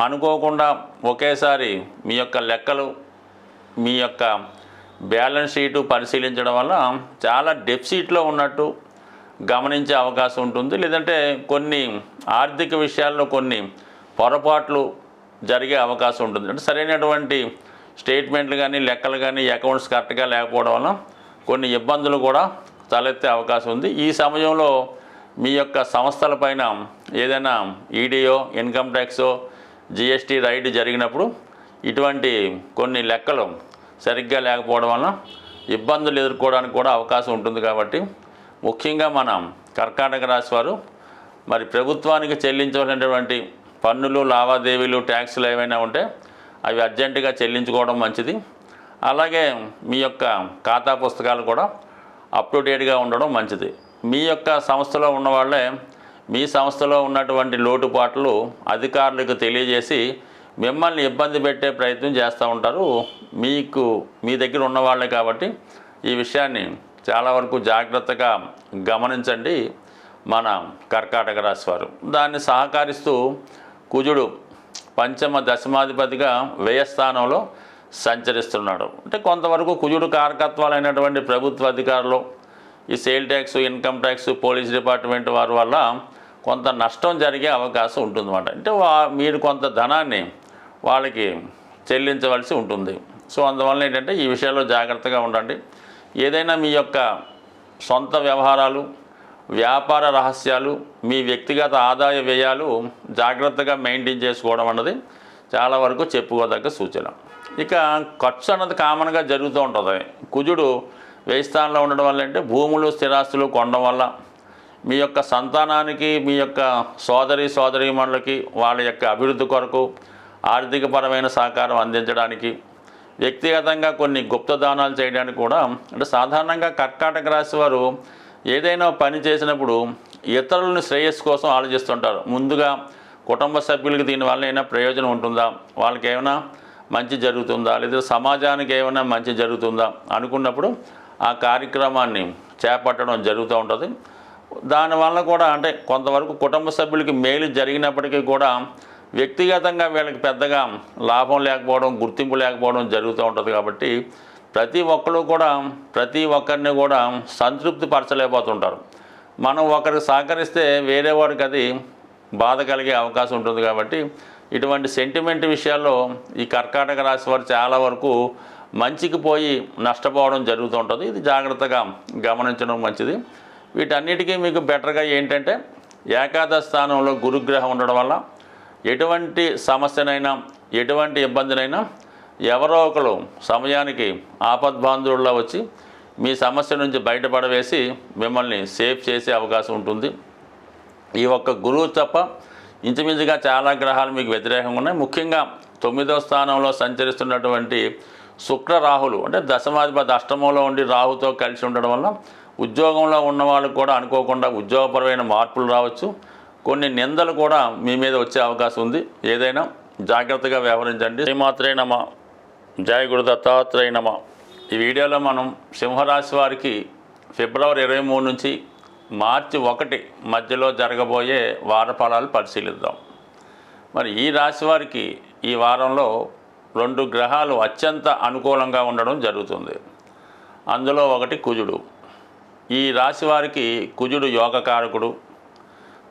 అనుకోకుండా ఒకేసారి మీ యొక్క లెక్కలు మీ యొక్క బ్యాలెన్స్ షీటు పరిశీలించడం వల్ల చాలా డెఫిసిట్లో ఉన్నట్టు గమనించే అవకాశం ఉంటుంది. లేదంటే కొన్ని ఆర్థిక విషయాల్లో కొన్ని పొరపాట్లు జరిగే అవకాశం ఉంటుంది. అంటే సరైనటువంటి స్టేట్మెంట్లు కానీ లెక్కలు కానీ అకౌంట్స్ కరెక్ట్గా లేకపోవడం వల్ల కొన్ని ఇబ్బందులు కూడా తలెత్తే అవకాశం ఉంది. ఈ సమయంలో మీ యొక్క సంస్థలపైన ఏదైనా ఈడీఓ ఇన్కమ్ ట్యాక్సో జిఎస్టీ రైడ్ జరిగినప్పుడు ఇటువంటి కొన్ని లెక్కలు సరిగ్గా లేకపోవడం వలన ఇబ్బందులు ఎదుర్కోవడానికి కూడా అవకాశం ఉంటుంది. కాబట్టి ముఖ్యంగా మనం కర్కాటక రాశి వారు మరి ప్రభుత్వానికి చెల్లించవలసినటువంటి పన్నులు లావాదేవీలు ట్యాక్సులు ఏవైనా ఉంటే అవి అర్జెంటుగా చెల్లించుకోవడం మంచిది. అలాగే మీ యొక్క ఖాతా పుస్తకాలు కూడా అప్ టు డేట్గా ఉండడం మంచిది. మీ యొక్క సంస్థలో ఉన్నవాళ్ళే మీ సంస్థలో ఉన్నటువంటి లోటుపాట్లు అధికారులకు తెలియజేసి మిమ్మల్ని ఇబ్బంది పెట్టే ప్రయత్నం చేస్తూ ఉంటారు. మీ దగ్గర ఉన్నవాళ్ళే కాబట్టి ఈ విషయాన్ని చాలా వరకు జాగ్రత్తగా గమనించండి మన కర్కాటక రాశి వారు. దాన్ని సహకరిస్తూ కుజుడు పంచమ దశమాధిపతిగా వ్యయస్థానంలో సంచరిస్తున్నాడు. అంటే కొంతవరకు కుజుడు కారకత్వాలైనటువంటి ప్రభుత్వ అధికారులు ఈ sale tax income tax police department వారి వల్ల కొంత నష్టం జరిగే అవకాశం ఉంటుందన్నమాట. అంటే మీరు కొంత ధనాన్ని వాళ్ళకి చెల్లించవలసి ఉంటుంది. సో అందువల్ల ఏంటంటే ఈ విషయాల్లో జాగ్రత్తగా ఉండండి. ఏదైనా మీ యొక్క సొంత వ్యవహారాలు వ్యాపార రహస్యాలు మీ వ్యక్తిగత ఆదాయ వ్యయాలు జాగ్రత్తగా మెయింటైన్ చేసుకోవడం అన్నది చాలా వరకు చెప్పుకోదగ్గ సూచన. ఇక ఖర్చు అన్నది కామన్గా జరుగుతూ ఉంటుంది. కుజుడు వ్యయస్థానంలో ఉండడం వల్ల అంటే భూములు స్థిరాస్తులు కొనడం వల్ల మీ యొక్క సంతానానికి మీ యొక్క సోదరీమణులకి వాళ్ళ యొక్క అభివృద్ధి కొరకు ఆర్థికపరమైన సహకారం అందించడానికి వ్యక్తిగతంగా కొన్ని గుప్తదానాలు చేయడానికి కూడా అంటే సాధారణంగా కర్కాటక రాశి వారు ఏదైనా పని చేసినప్పుడు ఇతరులను శ్రేయస్సు కోసం ఆలోచిస్తుంటారు. ముందుగా కుటుంబ సభ్యులకి దీనివల్ల ఏమైనా ప్రయోజనం ఉంటుందా, వాళ్ళకి ఏమైనా మంచి జరుగుతుందా, లేదా సమాజానికి ఏమైనా మంచి జరుగుతుందా అనుకున్నప్పుడు ఆ కార్యక్రమాన్ని చేపట్టడం జరుగుతూ ఉంటుంది. దానివల్ల కూడా అంటే కొంతవరకు కుటుంబ సభ్యులకి మేలు జరిగినప్పటికీ కూడా వ్యక్తిగతంగా వీళ్ళకి పెద్దగా లాభం లేకపోవడం గుర్తింపు లేకపోవడం జరుగుతూ ఉంటుంది. కాబట్టి ప్రతి ఒక్కరిని కూడా సంతృప్తి పరచలేకపోతుంటారు. మనం ఒకరికి సహకరిస్తే వేరే వాడికి అది బాధ కలిగే అవకాశం ఉంటుంది. కాబట్టి ఇటువంటి సెంటిమెంట్ విషయాల్లో ఈ కర్కాటక రాశి వారు చాలా వరకు మంచికి పోయి నష్టపోవడం జరుగుతూ ఉంటుంది. ఇది జాగ్రత్తగా గమనించడం మంచిది. వీటన్నిటికీ మీకు బెటర్గా ఏంటంటే ఏకాదశ స్థానంలో గురుగ్రహం ఉండడం వల్ల ఎటువంటి సమస్యనైనా ఎటువంటి ఇబ్బందినైనా ఎవరో ఒకరు సమయానికి ఆపద్బాంధువుల్లో వచ్చి మీ సమస్య నుంచి బయటపడవేసి మిమ్మల్ని సేఫ్ చేసే అవకాశం ఉంటుంది. ఈ ఒక్క గురువు తప్ప ఇంచుమించుగా చాలా గ్రహాలు మీకు వ్యతిరేకంగా ఉన్నాయి. ముఖ్యంగా 9వ స్థానంలో సంచరిస్తున్నటువంటి శుక్ర రాహులు అంటే దశమాధిపతి అష్టమంలో ఉండి రాహుతో కలిసి ఉండడం వల్ల ఉద్యోగంలో ఉన్న వాళ్ళకు కూడా అనుకోకుండా ఉద్యోగపరమైన మార్పులు రావచ్చు. కొన్ని నిందలు కూడా మీ మీద వచ్చే అవకాశం ఉంది. ఏదైనా జాగ్రత్తగా వ్యవహరించండి. శ్రీమాత్రే నమ, జయ గురు దత్తాత్రేయ నమ. ఈ వీడియోలో మనం సింహరాశి వారికి ఫిబ్రవరి 23 నుంచి మార్చి 1 మధ్యలో జరగబోయే వార ఫలాలు పరిశీలిద్దాం. మరి ఈ రాశి వారికి ఈ వారంలో 2 గ్రహాలు అత్యంత అనుకూలంగా ఉండడం జరుగుతుంది. అందులో ఒకటి కుజుడు. ఈ రాశి వారికి కుజుడు యోగకారకుడు.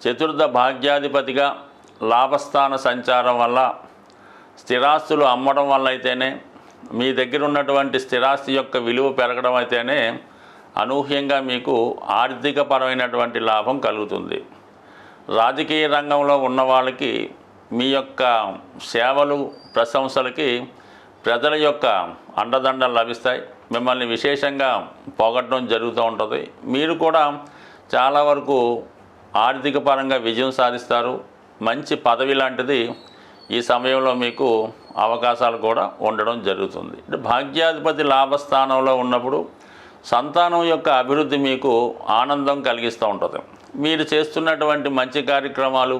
చతుర్థ భాగ్యాధిపతిగా లాభస్థాన సంచారం వల్ల స్థిరాస్తులు అమ్మడం వల్ల అయితేనే మీ దగ్గర ఉన్నటువంటి స్థిరాస్తి యొక్క విలువ పెరగడం అయితేనే అనూహ్యంగా మీకు ఆర్థికపరమైనటువంటి లాభం కలుగుతుంది. రాజకీయ రంగంలో ఉన్న వాళ్ళకి మీ యొక్క సేవలు ప్రశంసలకి ప్రజల యొక్క అండదండలు లభిస్తాయి. మిమ్మల్ని విశేషంగా పొగడడం జరుగుతూ ఉంటుంది. మీరు కూడా చాలా వరకు ఆర్థిక పరంగా విజయం సాధిస్తారు. మంచి పదవి లాంటిది ఈ సమయంలో మీకు అవకాశాలు కూడా ఉండడం జరుగుతుంది. అంటే భాగ్యాధిపతి లాభస్థానంలో ఉన్నప్పుడు సంతానం యొక్క అభివృద్ధి మీకు ఆనందం కలిగిస్తూ ఉంటుంది. మీరు చేస్తున్నటువంటి మంచి కార్యక్రమాలు,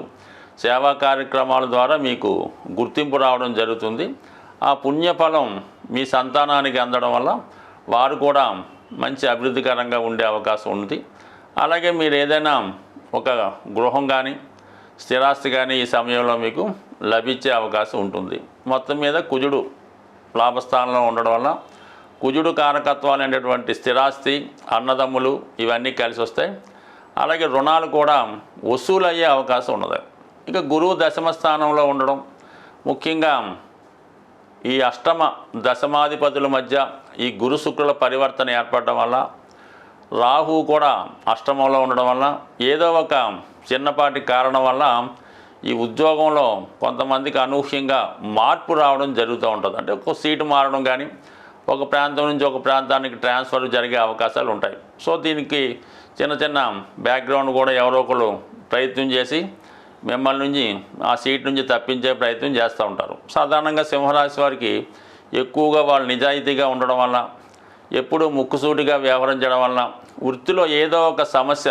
సేవా కార్యక్రమాల ద్వారా మీకు గుర్తింపు రావడం జరుగుతుంది. ఆ పుణ్యఫలం మీ సంతానానికి అందడం వల్ల వారు కూడా మంచి అభివృద్ధికరంగా ఉండే అవకాశం ఉంది. అలాగే మీరు ఏదైనా ఒక గృహం కానీ స్థిరాస్తి కానీ ఈ సమయంలో మీకు లభించే అవకాశం ఉంటుంది. మొత్తం మీద కుజుడు లాభస్థానంలో ఉండడం వల్ల కుజుడు కారకత్వాలు అనేటువంటి స్థిరాస్తి, అన్నదమ్ములు ఇవన్నీ కలిసి వస్తాయి. అలాగే రుణాలు కూడా వసూలు అయ్యే అవకాశం ఉన్నది. ఇక గురువు దశమ స్థానంలో ఉండడం, ముఖ్యంగా ఈ అష్టమ దశమాధిపతుల మధ్య ఈ గురు శుక్రుల పరివర్తన ఏర్పడడం వల్ల, రాహు కూడా అష్టమంలో ఉండడం వల్ల ఏదో ఒక చిన్నపాటి కారణం వల్ల ఈ ఉద్యోగంలో కొంతమందికి అనూహ్యంగా మార్పు రావడం జరుగుతూ ఉంటుంది. అంటే ఒక సీటు మారడం కానీ, ఒక ప్రాంతం నుంచి ఒక ప్రాంతానికి ట్రాన్స్ఫర్ జరిగే అవకాశాలు ఉంటాయి. సో దీనికి చిన్న చిన్న బ్యాక్గ్రౌండ్ కూడా ఎవరో ఒకరు ప్రయత్నం చేసి మిమ్మల్ని నుంచి ఆ సీట్ నుంచి తప్పించే ప్రయత్నం చేస్తూ ఉంటారు. సాధారణంగా సింహరాశి వారికి ఎక్కువగా వాళ్ళు నిజాయితీగా ఉండడం వల్ల, ఎప్పుడూ ముక్కుసూటిగా వ్యవహరించడం వల్ల వృత్తిలో ఏదో ఒక సమస్య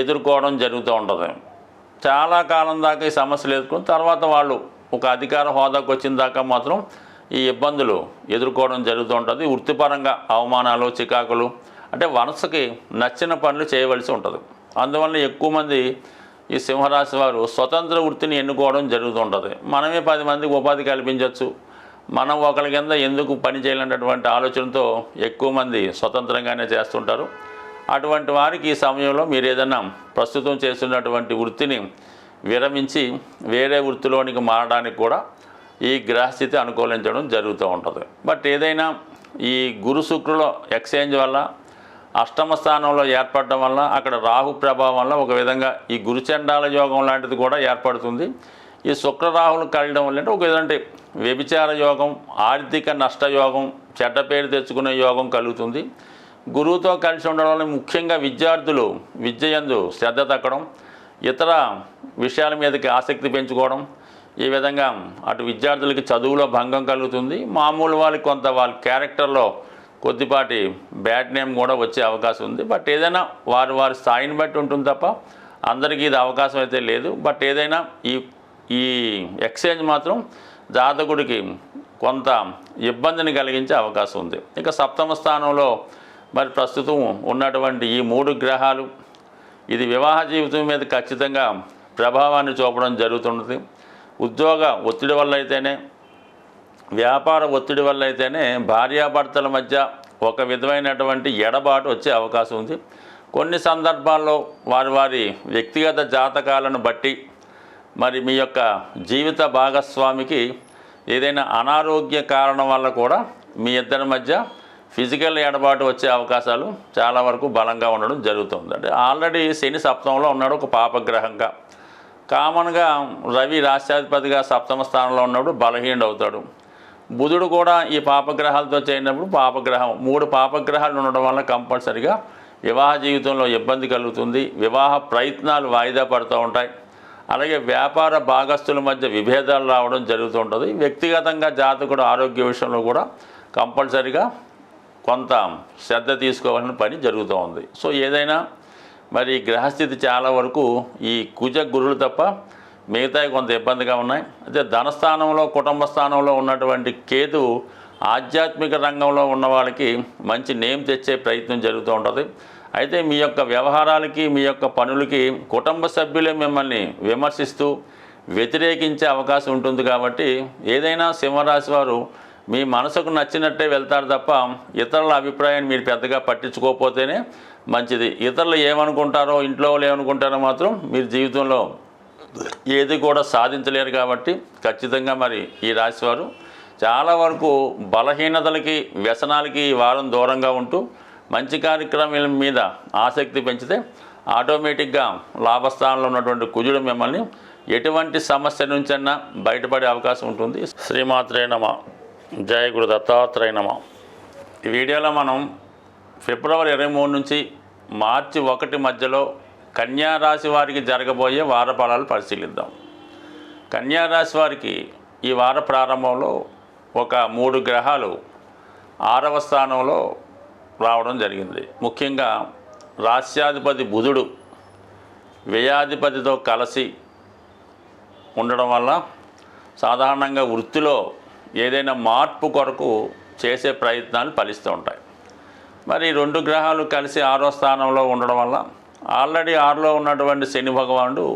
ఎదుర్కోవడం జరుగుతూ ఉంటుంది. చాలా కాలం దాకా ఈ సమస్యలు ఎదుర్కొని తర్వాత వాళ్ళు ఒక అధికార హోదాకు వచ్చిన దాకా మాత్రం ఈ ఇబ్బందులు ఎదుర్కోవడం జరుగుతూ ఉంటుంది. వృత్తిపరంగా అవమానాలు, చికాకులు, అంటే వనసకి నచ్చిన పనులు చేయవలసి ఉంటుంది. అందువల్ల ఎక్కువ మంది ఈ సింహరాశి వారు స్వతంత్ర వృత్తిని ఎన్నుకోవడం జరుగుతూ ఉంటుంది. మనమే 10 మందికి ఉపాధి కల్పించవచ్చు, మనం ఒకరి కింద ఎందుకు పని చేయాలన్నటువంటి ఆలోచనతో ఎక్కువ మంది స్వతంత్రంగానే చేస్తుంటారు. అటువంటి వారికి ఈ సమయంలో మీరు ఏదైనా ప్రస్తుతం చేస్తున్నటువంటి వృత్తిని విరమించి వేరే వృత్తిలోనికి మారడానికి కూడా ఈ గ్రహస్థితి అనుకూలించడం జరుగుతూ ఉంటుంది. బట్ ఏదైనా ఈ గురు శుక్రుల ఎక్స్చేంజ్ వల్ల, అష్టమ స్థానంలో ఏర్పడడం వల్ల, అక్కడ రాహు ప్రభావం వల్ల ఒక విధంగా ఈ గురుచండాల యోగం లాంటిది కూడా ఏర్పడుతుంది. ఈ శుక్ర రాహులు కలగడం వల్ల అంటే ఒక విధంగా వ్యభిచార యోగం, ఆర్థిక నష్టయోగం, చెడ్డ పేరు తెచ్చుకునే యోగం కలుగుతుంది. గురువుతో కలిసి ఉండడం వల్ల ముఖ్యంగా విద్యార్థులు విద్యయందు శ్రద్ధ తగ్గడం, ఇతర విషయాల మీదకి ఆసక్తి పెంచుకోవడం, ఈ విధంగా అటు విద్యార్థులకి చదువులో భంగం కలుగుతుంది. మామూలు వాళ్ళకి కొంత వాళ్ళ క్యారెక్టర్లో కొద్దిపాటి బ్యాడ్ నేమ్ కూడా వచ్చే అవకాశం ఉంది. బట్ ఏదైనా వారి స్థాయిని బట్టి ఉంటుంది తప్ప అందరికీ ఇది అవకాశం అయితే లేదు. బట్ ఏదైనా ఈ ఎక్స్చేంజ్ మాత్రం జాతకుడికి కొంత ఇబ్బందిని కలిగించే అవకాశం ఉంది. ఇక సప్తమ స్థానంలో మరి ప్రస్తుతం ఉన్నటువంటి ఈ 3 గ్రహాలు ఇది వివాహ జీవితం మీద ఖచ్చితంగా ప్రభావాన్ని చూపడం జరుగుతున్నది. ఉద్యోగ ఒత్తిడి వల్ల అయితేనే, వ్యాపార ఒత్తిడి వల్ల అయితేనే భార్యాభర్తల మధ్య ఒక విధమైనటువంటి ఎడబాటు వచ్చే అవకాశం ఉంది. కొన్ని సందర్భాల్లో వారి వ్యక్తిగత జాతకాలను బట్టి మరి మీ యొక్క జీవిత భాగస్వామికి ఏదైనా అనారోగ్య కారణం వల్ల కూడా మీ ఇద్దరి మధ్య ఫిజికల్ ఎడబాటు వచ్చే అవకాశాలు చాలా వరకు బలంగా ఉండడం జరుగుతుంది. అంటే ఆల్రెడీ శని సప్తమంలో ఉన్నాడు ఒక పాపగ్రహంగా. కామన్గా రవి రాష్ట్రాధిపతిగా సప్తమ స్థానంలో ఉన్నప్పుడు బలహీనుడు అవుతాడు. బుధుడు కూడా ఈ పాపగ్రహాలతో చేరినప్పుడు పాపగ్రహం 3 పాపగ్రహాలు ఉండడం వల్ల కంపల్సరిగా వివాహ జీవితంలో ఇబ్బంది కలుగుతుంది. వివాహ ప్రయత్నాలు వాయిదా పడుతూ ఉంటాయి. అలాగే వ్యాపార భాగస్తుల మధ్య విభేదాలు రావడం జరుగుతూ ఉంటుంది. వ్యక్తిగతంగా జాతకుడు ఆరోగ్య విషయంలో కూడా కంపల్సరిగా కొంత శ్రద్ధ తీసుకోవాల్సిన పని జరుగుతూ ఉంది. సో ఏదైనా మరి గ్రహస్థితి చాలా వరకు ఈ కుజ గురులు తప్ప మిగతాయి కొంత ఇబ్బందిగా ఉన్నాయి. అయితే ధనస్థానంలో, కుటుంబ స్థానంలో ఉన్నటువంటి కేతు ఆధ్యాత్మిక రంగంలో ఉన్న వాళ్ళకి మంచి నేమ్ తెచ్చే ప్రయత్నం జరుగుతూ ఉంటుంది. అయితే మీ యొక్క వ్యవహారాలకి, మీ యొక్క పనులకి కుటుంబ సభ్యులే మిమ్మల్ని విమర్శిస్తూ వ్యతిరేకించే అవకాశం ఉంటుంది. కాబట్టి ఏదైనా సింహరాశి వారు మీ మనసుకు నచ్చినట్టే వెళ్తారు తప్ప ఇతరుల అభిప్రాయాన్ని మీరు పెద్దగా పట్టించుకోకపోతేనే మంచిది. ఇతరులు ఏమనుకుంటారో, ఇంట్లో వాళ్ళు ఏమనుకుంటారో మాత్రం మీరు జీవితంలో ఏది కూడా సాధించలేరు. కాబట్టి ఖచ్చితంగా మరి ఈ రాశివారు చాలా వరకు బలహీనతలకి, వ్యసనాలకి ఈ వారం దూరంగా ఉంటూ మంచి కార్యక్రమాల మీద ఆసక్తి పెంచితే ఆటోమేటిక్గా లాభస్థానంలో ఉన్నటువంటి కుజుడు మిమ్మల్ని ఎటువంటి సమస్య నుంచైనా బయటపడే అవకాశం ఉంటుంది. శ్రీమాత్రే నమః. జయ గురు దత్తాత్రేయ నమః. ఈ వీడియోలో మనం ఫిబ్రవరి 23 నుంచి మార్చి 1 మధ్యలో కన్యా రాశి వారికి జరగబోయే వార ఫలాలు పరిశీలిద్దాం. కన్యా రాశి వారికి ఈ వార ప్రారంభంలో ఒక 3 గ్రహాలు 6వ స్థానంలో రావడం జరిగింది. ముఖ్యంగా రాస్యాధిపతి బుధుడు వ్యయాధిపతితో కలిసి ఉండడం వల్ల సాధారణంగా వృత్తిలో ఏదైనా మార్పు కొరకు చేసే ప్రయత్నాలు ఫలిస్తూ ఉంటాయి. మరి 2 గ్రహాలు కలిసి 6వ స్థానంలో ఉండడం వల్ల ఆల్రెడీ 6లో ఉన్నటువంటి శని భగవానుడు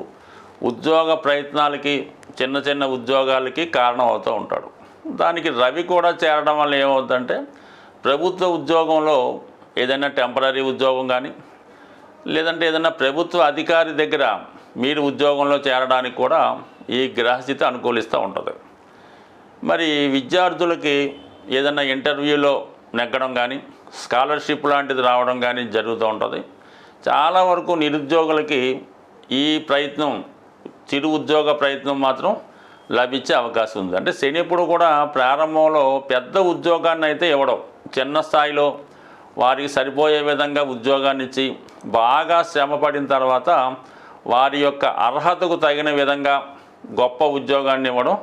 ఉద్యోగ ప్రయత్నాలకి చిన్న చిన్న ఉద్యోగాలకి కారణం అవుతూ ఉంటాడు. దానికి రవి కూడా చేరడం వల్ల ఏమవుతుందంటే ప్రభుత్వ ఉద్యోగంలో ఏదైనా టెంపరీ ఉద్యోగం కానీ లేదంటే ఏదైనా ప్రభుత్వ అధికారి దగ్గర మీరు ఉద్యోగంలో చేరడానికి కూడా ఈ గ్రహస్థితి అనుకూలిస్తూ ఉంటుంది. మరి విద్యార్థులకి ఏదైనా ఇంటర్వ్యూలో నెగ్గడం కానీ స్కాలర్షిప్ లాంటిది రావడం కానీ జరుగుతూ ఉంటుంది. చాలా వరకు నిరుద్యోగులకి ఈ ప్రయత్నం చిరు ఉద్యోగ ప్రయత్నం మాత్రం లభించే అవకాశం ఉంది. అంటే శని ఎప్పుడు కూడా ప్రారంభంలో పెద్ద ఉద్యోగాన్ని అయితే ఇవ్వడం, చిన్న స్థాయిలో వారికి సరిపోయే విధంగా ఉద్యోగాన్ని ఇచ్చి బాగా శ్రమ పడిన తర్వాత వారి యొక్క అర్హతకు తగిన విధంగా గొప్ప ఉద్యోగాన్ని ఇవ్వడం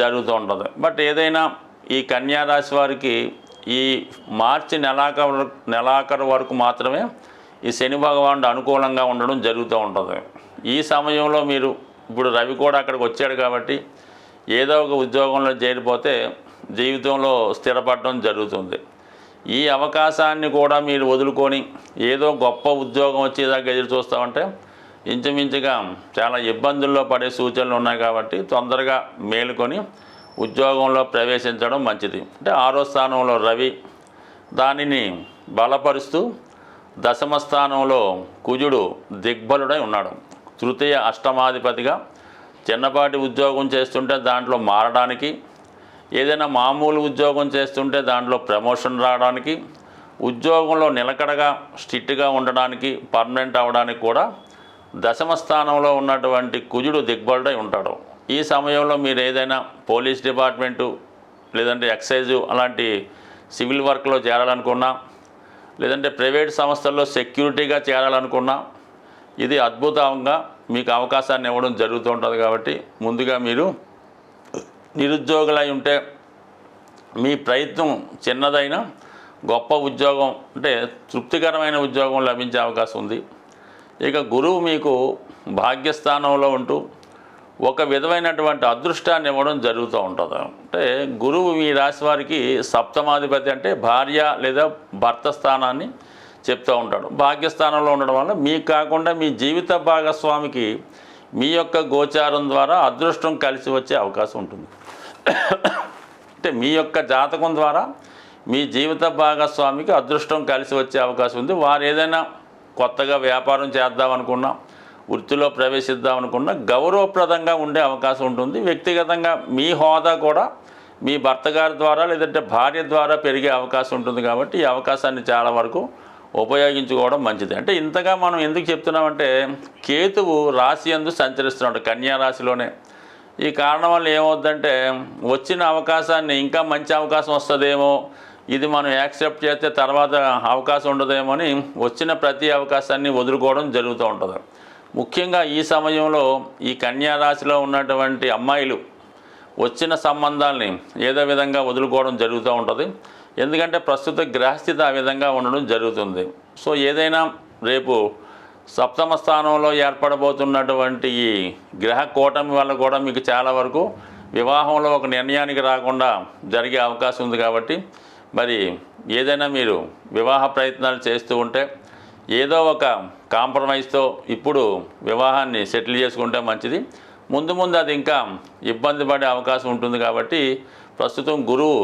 జరుగుతూ ఉంటుంది. బట్ ఏదైనా ఈ కన్యా రాశి వారికి ఈ మార్చి నెలాఖరు వరకు మాత్రమే ఈ శని భగవానుడు అనుకూలంగా ఉండడం జరుగుతూ ఉంటుంది. ఈ సమయంలో మీరు ఇప్పుడు రవి కూడా అక్కడికి వచ్చాడు కాబట్టి ఏదో ఒక ఉద్యోగంలో చేరిపోతే జీవితంలో స్థిరపడడం జరుగుతుంది. ఈ అవకాశాన్ని కూడా మీరు వదులుకొని ఏదో గొప్ప ఉద్యోగం వచ్చేదాకా ఎదురు చూస్తామంటే ఇంచుమించుగా చాలా ఇబ్బందుల్లో పడే సూచనలు ఉన్నాయి. కాబట్టి తొందరగా మేలుకొని ఉద్యోగంలో ప్రవేశించడం మంచిది. అంటే 6వ స్థానంలో రవి దానిని బలపరుస్తూ దశమ స్థానంలో కుజుడు దిగ్బలుడై ఉన్నాడు. తృతీయ అష్టమాధిపతిగా చిన్నపాటి ఉద్యోగం చేస్తుంటే దాంట్లో మారడానికి, ఏదైనా మామూలు ఉద్యోగం చేస్తుంటే దాంట్లో ప్రమోషన్ రావడానికి, ఉద్యోగంలో నిలకడగా స్ట్రిక్ట్గా ఉండడానికి, పర్మనెంట్ అవ్వడానికి కూడా దశమ స్థానంలో ఉన్నటువంటి కుజుడు దిగ్బలుడై ఉంటాడు. ఈ సమయంలో మీరు ఏదైనా పోలీస్ డిపార్ట్మెంటు లేదంటే ఎక్సైజు అలాంటి సివిల్ వర్క్లో చేరాలనుకున్నా, లేదంటే ప్రైవేట్ సంస్థల్లో సెక్యూరిటీగా చేరాలనుకున్నా ఇది అద్భుతంగా మీకు అవకాశాన్ని ఇవ్వడం జరుగుతూ ఉంటుంది. కాబట్టి ముందుగా మీరు నిరుద్యోగులై ఉంటే మీ ప్రయత్నం చిన్నదైనా గొప్ప ఉద్యోగం అంటే తృప్తికరమైన ఉద్యోగం లభించే అవకాశం ఉంది. ఇక గురువు మీకు భాగ్యస్థానంలో ఉంటూ ఒక విధమైనటువంటి అదృష్టాన్ని ఇవ్వడం జరుగుతూ ఉంటుంది. అంటే గురువు మీ రాశి వారికి సప్తమాధిపతి అంటే భార్య లేదా భర్త స్థానాన్ని చెప్తూ ఉంటాడు. భాగ్యస్థానంలో ఉండడం వల్ల మీకు కాకుండా మీ జీవిత భాగస్వామికి మీ యొక్క గోచారం ద్వారా అదృష్టం కలిసి వచ్చే అవకాశం ఉంటుంది. అంటే మీ యొక్క జాతకం ద్వారా మీ జీవిత భాగస్వామికి అదృష్టం కలిసి వచ్చే అవకాశం ఉంది. వారు ఏదైనా కొత్తగా వ్యాపారం చేద్దామనుకున్నా, వృత్తిలో ప్రవేశిద్దామనుకున్నా గౌరవప్రదంగా ఉండే అవకాశం ఉంటుంది. వ్యక్తిగతంగా మీ హోదా కూడా మీ భర్త గారి ద్వారా లేదంటే భార్య ద్వారా పెరిగే అవకాశం ఉంటుంది. కాబట్టి ఈ అవకాశాన్ని చాలా వరకు ఉపయోగించుకోవడం మంచిది. అంటే ఇంతగా మనం ఎందుకు చెప్తున్నామంటే కేతువు రాశి యందు సంచరిస్తున్నాడు కన్యా రాశిలోనే. ఈ కారణం వల్ల ఏమవుద్దంటే వచ్చిన అవకాశాన్ని ఇంకా మంచి అవకాశం వస్తుందేమో, ఇది మనం యాక్సెప్ట్ చేస్తే తర్వాత అవకాశం ఉండదేమో అని వచ్చిన ప్రతి అవకాశాన్ని వదులుకోవడం జరుగుతూ ఉంటుంది. ముఖ్యంగా ఈ సమయంలో ఈ కన్యా రాశిలో ఉన్నటువంటి అమ్మాయిలు వచ్చిన సంబంధాలని ఏదో విధంగా వదులుకోవడం జరుగుతూ ఉంటుంది. ఎందుకంటే ప్రస్తుత గ్రహస్థితి ఆ విధంగా ఉండడం జరుగుతుంది. సో ఏదైనా రేపు సప్తమ స్థానంలో ఏర్పడబోతున్నటువంటి ఈ గ్రహ కూటమి వల్ల కూడా మీకు చాలా వరకు వివాహంలో ఒక నిర్ణయానికి రాకుండా జరిగే అవకాశం ఉంది. కాబట్టి మరి ఏదైనా మీరు వివాహ ప్రయత్నాలు చేస్తూ ఉంటే ఏదో ఒక కాంప్రమైజ్తో ఇప్పుడు వివాహాన్ని సెటిల్ చేసుకుంటే మంచిది. ముందు ముందు అది ఇంకా ఇబ్బంది పడే అవకాశం ఉంటుంది. కాబట్టి ప్రస్తుతం గురువు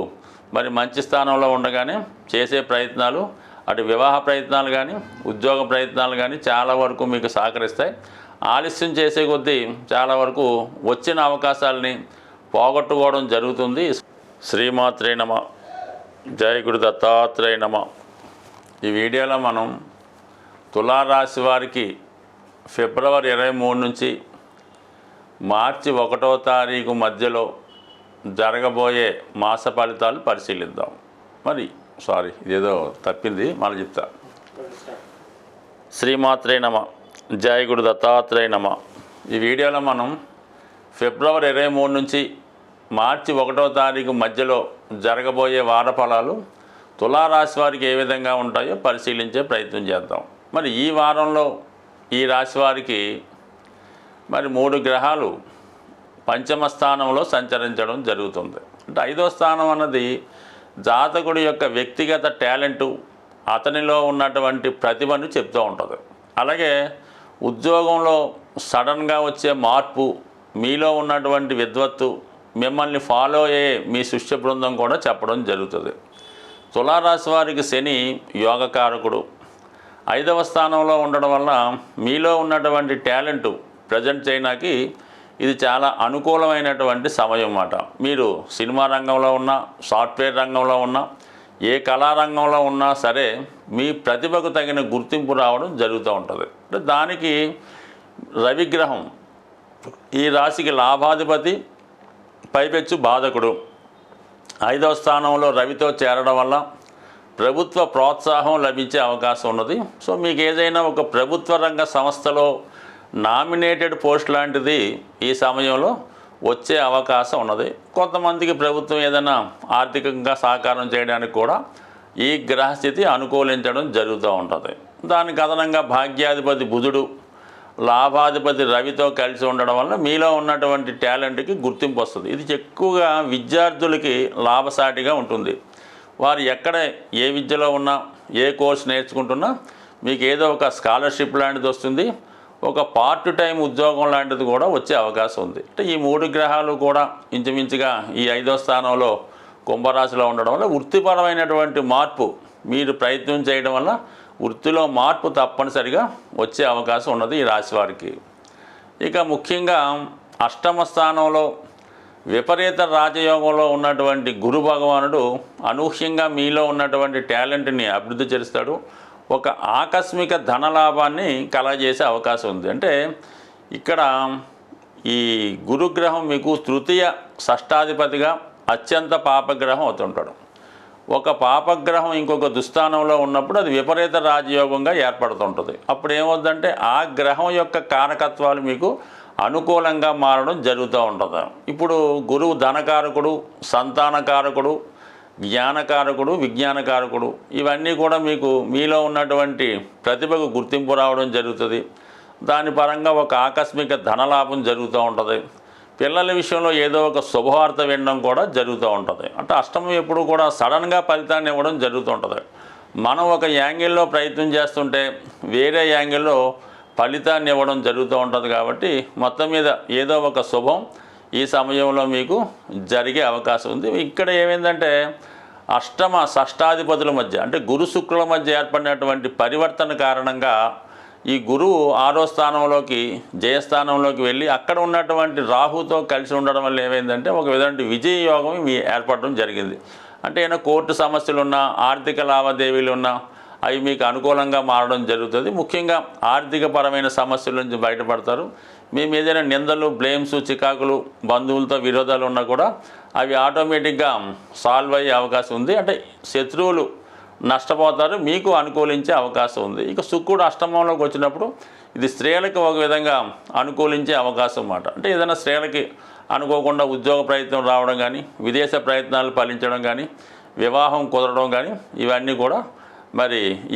మరి మంచి స్థానంలో ఉండగానే చేసే ప్రయత్నాలు అటు వివాహ ప్రయత్నాలు కానీ ఉద్యోగ ప్రయత్నాలు కానీ చాలా వరకు మీకు సహకరిస్తాయి. ఆలస్యం చేసే కొద్దీ చాలా వరకు వచ్చిన అవకాశాలని పోగొట్టుకోవడం జరుగుతుంది. శ్రీమాత్రే నమః. జయ గురు దత్తాత్రేయ నమః. ఈ వీడియోలో మనం తులారాశి వారికి ఫిబ్రవరి 23 నుంచి మార్చి 1వ తారీఖు మధ్యలో జరగబోయే మాస ఫలితాలు పరిశీలిద్దాం. ఇదేదో తప్పింది, మళ్ళీ చెప్తా. శ్రీమాత్రే నమ, జయ గురు దత్తాత్రేయ నమ. ఈ వీడియోలో మనం ఫిబ్రవరి 23 నుంచి మార్చి 1వ తారీఖు మధ్యలో జరగబోయే వార ఫలాలు తులారాశి వారికి ఏ విధంగా ఉంటాయో పరిశీలించే ప్రయత్నం చేద్దాం. ఈ వారంలో ఈ రాశి వారికి 3 గ్రహాలు పంచమ స్థానంలో సంచరించడం జరుగుతుంది. అంటే 5వ స్థానం అన్నది జాతకుడి యొక్క వ్యక్తిగత టాలెంటు, అతనిలో ఉన్నటువంటి ప్రతిభను చెప్తూ ఉంటుంది. అలాగే ఉద్యోగంలో సడన్గా వచ్చే మార్పు, మీలో ఉన్నటువంటి విద్వత్తు, మిమ్మల్ని ఫాలో అయ్యే మీ శిష్య బృందం కూడా చెప్పడం జరుగుతుంది. తులారాశి వారికి శని యోగకారకుడు 5వ స్థానంలో ఉండడం వల్ల మీలో ఉన్నటువంటి టాలెంటు ప్రజెంట్ చేయడానికి ఇది చాలా అనుకూలమైనటువంటి సమయం అన్నమాట. మీరు సినిమా రంగంలో ఉన్నా, సాఫ్ట్వేర్ రంగంలో ఉన్నా, ఏ కళారంగంలో ఉన్నా సరే మీ ప్రతిభకు తగిన గుర్తింపు రావడం జరుగుతూ ఉంటుంది. అంటే దానికి రవిగ్రహం ఈ రాశికి లాభాధిపతి, పైపెచ్చు బాధకుడు. 5వ స్థానంలో రవితో చేరడం వల్ల ప్రభుత్వ ప్రోత్సాహం లభించే అవకాశం ఉన్నది. సో మీకు ఏదైనా ఒక ప్రభుత్వ రంగ సంస్థలో నామినేటెడ్ పోస్ట్ లాంటిది ఈ సమయంలో వచ్చే అవకాశం ఉన్నది. కొంతమందికి ప్రభుత్వం ఏదైనా ఆర్థికంగా సహకారం చేయడానికి కూడా ఈ గ్రహస్థితి అనుకూలించడం జరుగుతూ ఉంటుంది. దానికి అదనంగా భాగ్యాధిపతి బుధుడు, లాభాధిపతి రవితో కలిసి ఉండడం వల్ల మీలో ఉన్నటువంటి టాలెంట్కి గుర్తింపు వస్తుంది. ఇది ఎక్కువగా విద్యార్థులకి లాభసాటిగా ఉంటుంది. వారు ఎక్కడ ఏ విద్యలో ఉన్నా, ఏ కోర్స్ నేర్చుకుంటున్నా మీకు ఏదో ఒక స్కాలర్షిప్ లాంటిది వస్తుంది, ఒక పార్ట్ టైం ఉద్యోగం లాంటిది కూడా వచ్చే అవకాశం ఉంది. అంటే ఈ 3 గ్రహాలు కూడా ఇంచుమించుగా ఈ 5వ స్థానంలో కుంభరాశిలో ఉండడం వల్ల వృత్తిపరమైనటువంటి మార్పు మీరు ప్రయత్నం చేయడం వల్ల వృత్తిలో మార్పు తప్పనిసరిగా వచ్చే అవకాశం ఉన్నది ఈ రాశి వారికి. ఇక ముఖ్యంగా 8వ స్థానంలో విపరీత రాజయోగంలో ఉన్నటువంటి గురు భగవానుడు అనూహ్యంగా మీలో ఉన్నటువంటి టాలెంట్ని అభివృద్ధి చేస్తాడు. ఒక ఆకస్మిక ధనలాభాన్ని కలగజేసే అవకాశం ఉంది. అంటే ఇక్కడ ఈ గురుగ్రహం మీకు తృతీయ షష్టాధిపతిగా అత్యంత పాపగ్రహం అవుతుంటాడు. ఒక పాపగ్రహం ఇంకొక దుస్థానంలో ఉన్నప్పుడు అది విపరీత రాజయోగంగా ఏర్పడుతుంటుంది. అప్పుడు ఏమవుతుందంటే ఆ గ్రహం యొక్క కారకత్వాలు మీకు అనుకూలంగా మారడం జరుగుతూ ఉంటుంది. ఇప్పుడు గురువు ధనకారకుడు, సంతానకారకుడు, జ్ఞానకారకుడు, విజ్ఞానకారకుడు, ఇవన్నీ కూడా మీకు మీలో ఉన్నటువంటి ప్రతిభకు గుర్తింపు రావడం జరుగుతుంది. దాని పరంగా ఒక ఆకస్మిక ధనలాభం జరుగుతూ ఉంటుంది. పిల్లల విషయంలో ఏదో ఒక శుభవార్త వినడం కూడా జరుగుతూ ఉంటుంది. అంటే అష్టమం ఎప్పుడు కూడా సడన్గా ఫలితాన్ని ఇవ్వడం జరుగుతూ ఉంటుంది. మనం ఒక యాంగిల్లో ప్రయత్నం చేస్తుంటే వేరే యాంగిల్లో ఫలితాన్ని ఇవ్వడం జరుగుతూ ఉంటుంది. కాబట్టి మొత్తం మీద ఏదో ఒక శుభం ఈ సమయంలో మీకు జరిగే అవకాశం ఉంది. ఇక్కడ ఏమైందంటే అష్టమ షష్టాధిపతుల మధ్య అంటే గురు శుక్రుల మధ్య ఏర్పడినటువంటి పరివర్తన కారణంగా ఈ గురువు 6వ స్థానంలోకి జయస్థానంలోకి వెళ్ళి అక్కడ ఉన్నటువంటి రాహుతో కలిసి ఉండడం వల్ల ఏమైందంటే ఒక విధంగా విజయ యోగం ఏర్పడడం జరిగింది. అంటే ఏమైనా కోర్టు సమస్యలు ఉన్నా, ఆర్థిక లావాదేవీలు ఉన్నా అవి మీకు అనుకూలంగా మారడం జరుగుతుంది. ముఖ్యంగా ఆర్థికపరమైన సమస్యల నుంచి బయటపడతారు. మేము ఏదైనా నిందలు, బ్లేమ్స్, చికాకులు, బంధువులతో విరోధాలు ఉన్నా కూడా అవి ఆటోమేటిక్గా సాల్వ్ అయ్యే అవకాశం ఉంది. అంటే శత్రువులు నష్టపోతారు, మీకు అనుకూలించే అవకాశం ఉంది. ఇక శుక్రుడు అష్టమంలోకి వచ్చినప్పుడు ఇది స్త్రీలకు ఒక విధంగా అనుకూలించే అవకాశం అన్నమాట. అంటే ఏదైనా స్త్రీలకి అనుకోకుండా ఉద్యోగ ప్రయత్నం రావడం కానీ, విదేశ ప్రయత్నాలు ఫలించడం కానీ, వివాహం కుదరడం కానీ ఇవన్నీ కూడా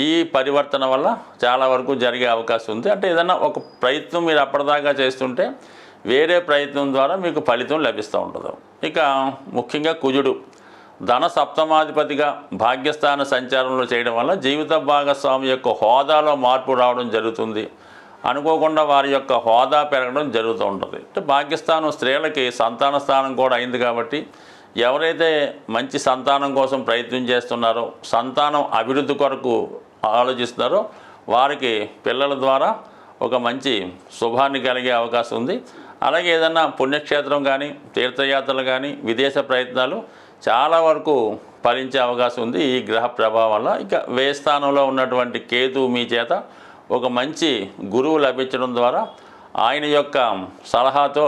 ఈ పరివర్తన వల్ల చాలా వరకు జరిగే అవకాశం ఉంది. అంటే ఏదైనా ఒక ప్రయత్నం మీరు అప్పటిదాకా చేస్తుంటే వేరే ప్రయత్నం ద్వారా మీకు ఫలితం లభిస్తూ ఉంటుంది. ఇక ముఖ్యంగా కుజుడు ధన సప్తమాధిపతిగా భాగ్యస్థాన సంచారంలో చేయడం వల్ల జీవిత భాగస్వామి యొక్క హోదాలో మార్పు రావడం జరుగుతుంది. అనుకోకుండా వారి యొక్క హోదా పెరగడం జరుగుతూ ఉంటుంది. అంటే భాగ్యస్థానం స్త్రీలకి సంతాన స్థానం కూడా అయింది కాబట్టి ఎవరైతే మంచి సంతానం కోసం ప్రయత్నం చేస్తున్నారో, సంతానం అభివృద్ధి కొరకు ఆలోచిస్తున్నారో వారికి పిల్లల ద్వారా ఒక మంచి శుభాన్ని కలిగే అవకాశం ఉంది. అలాగే ఏదన్నా పుణ్యక్షేత్రం కానీ, తీర్థయాత్రలు కానీ, విదేశ ప్రయత్నాలు చాలా వరకు ఫలించే అవకాశం ఉంది ఈ గ్రహ ప్రభావం వల్ల. ఇక వ్యయ స్థానంలో ఉన్నటువంటి కేతు మీ చేత ఒక మంచి గురువు లభించడం ద్వారా ఆయన యొక్క సలహాతో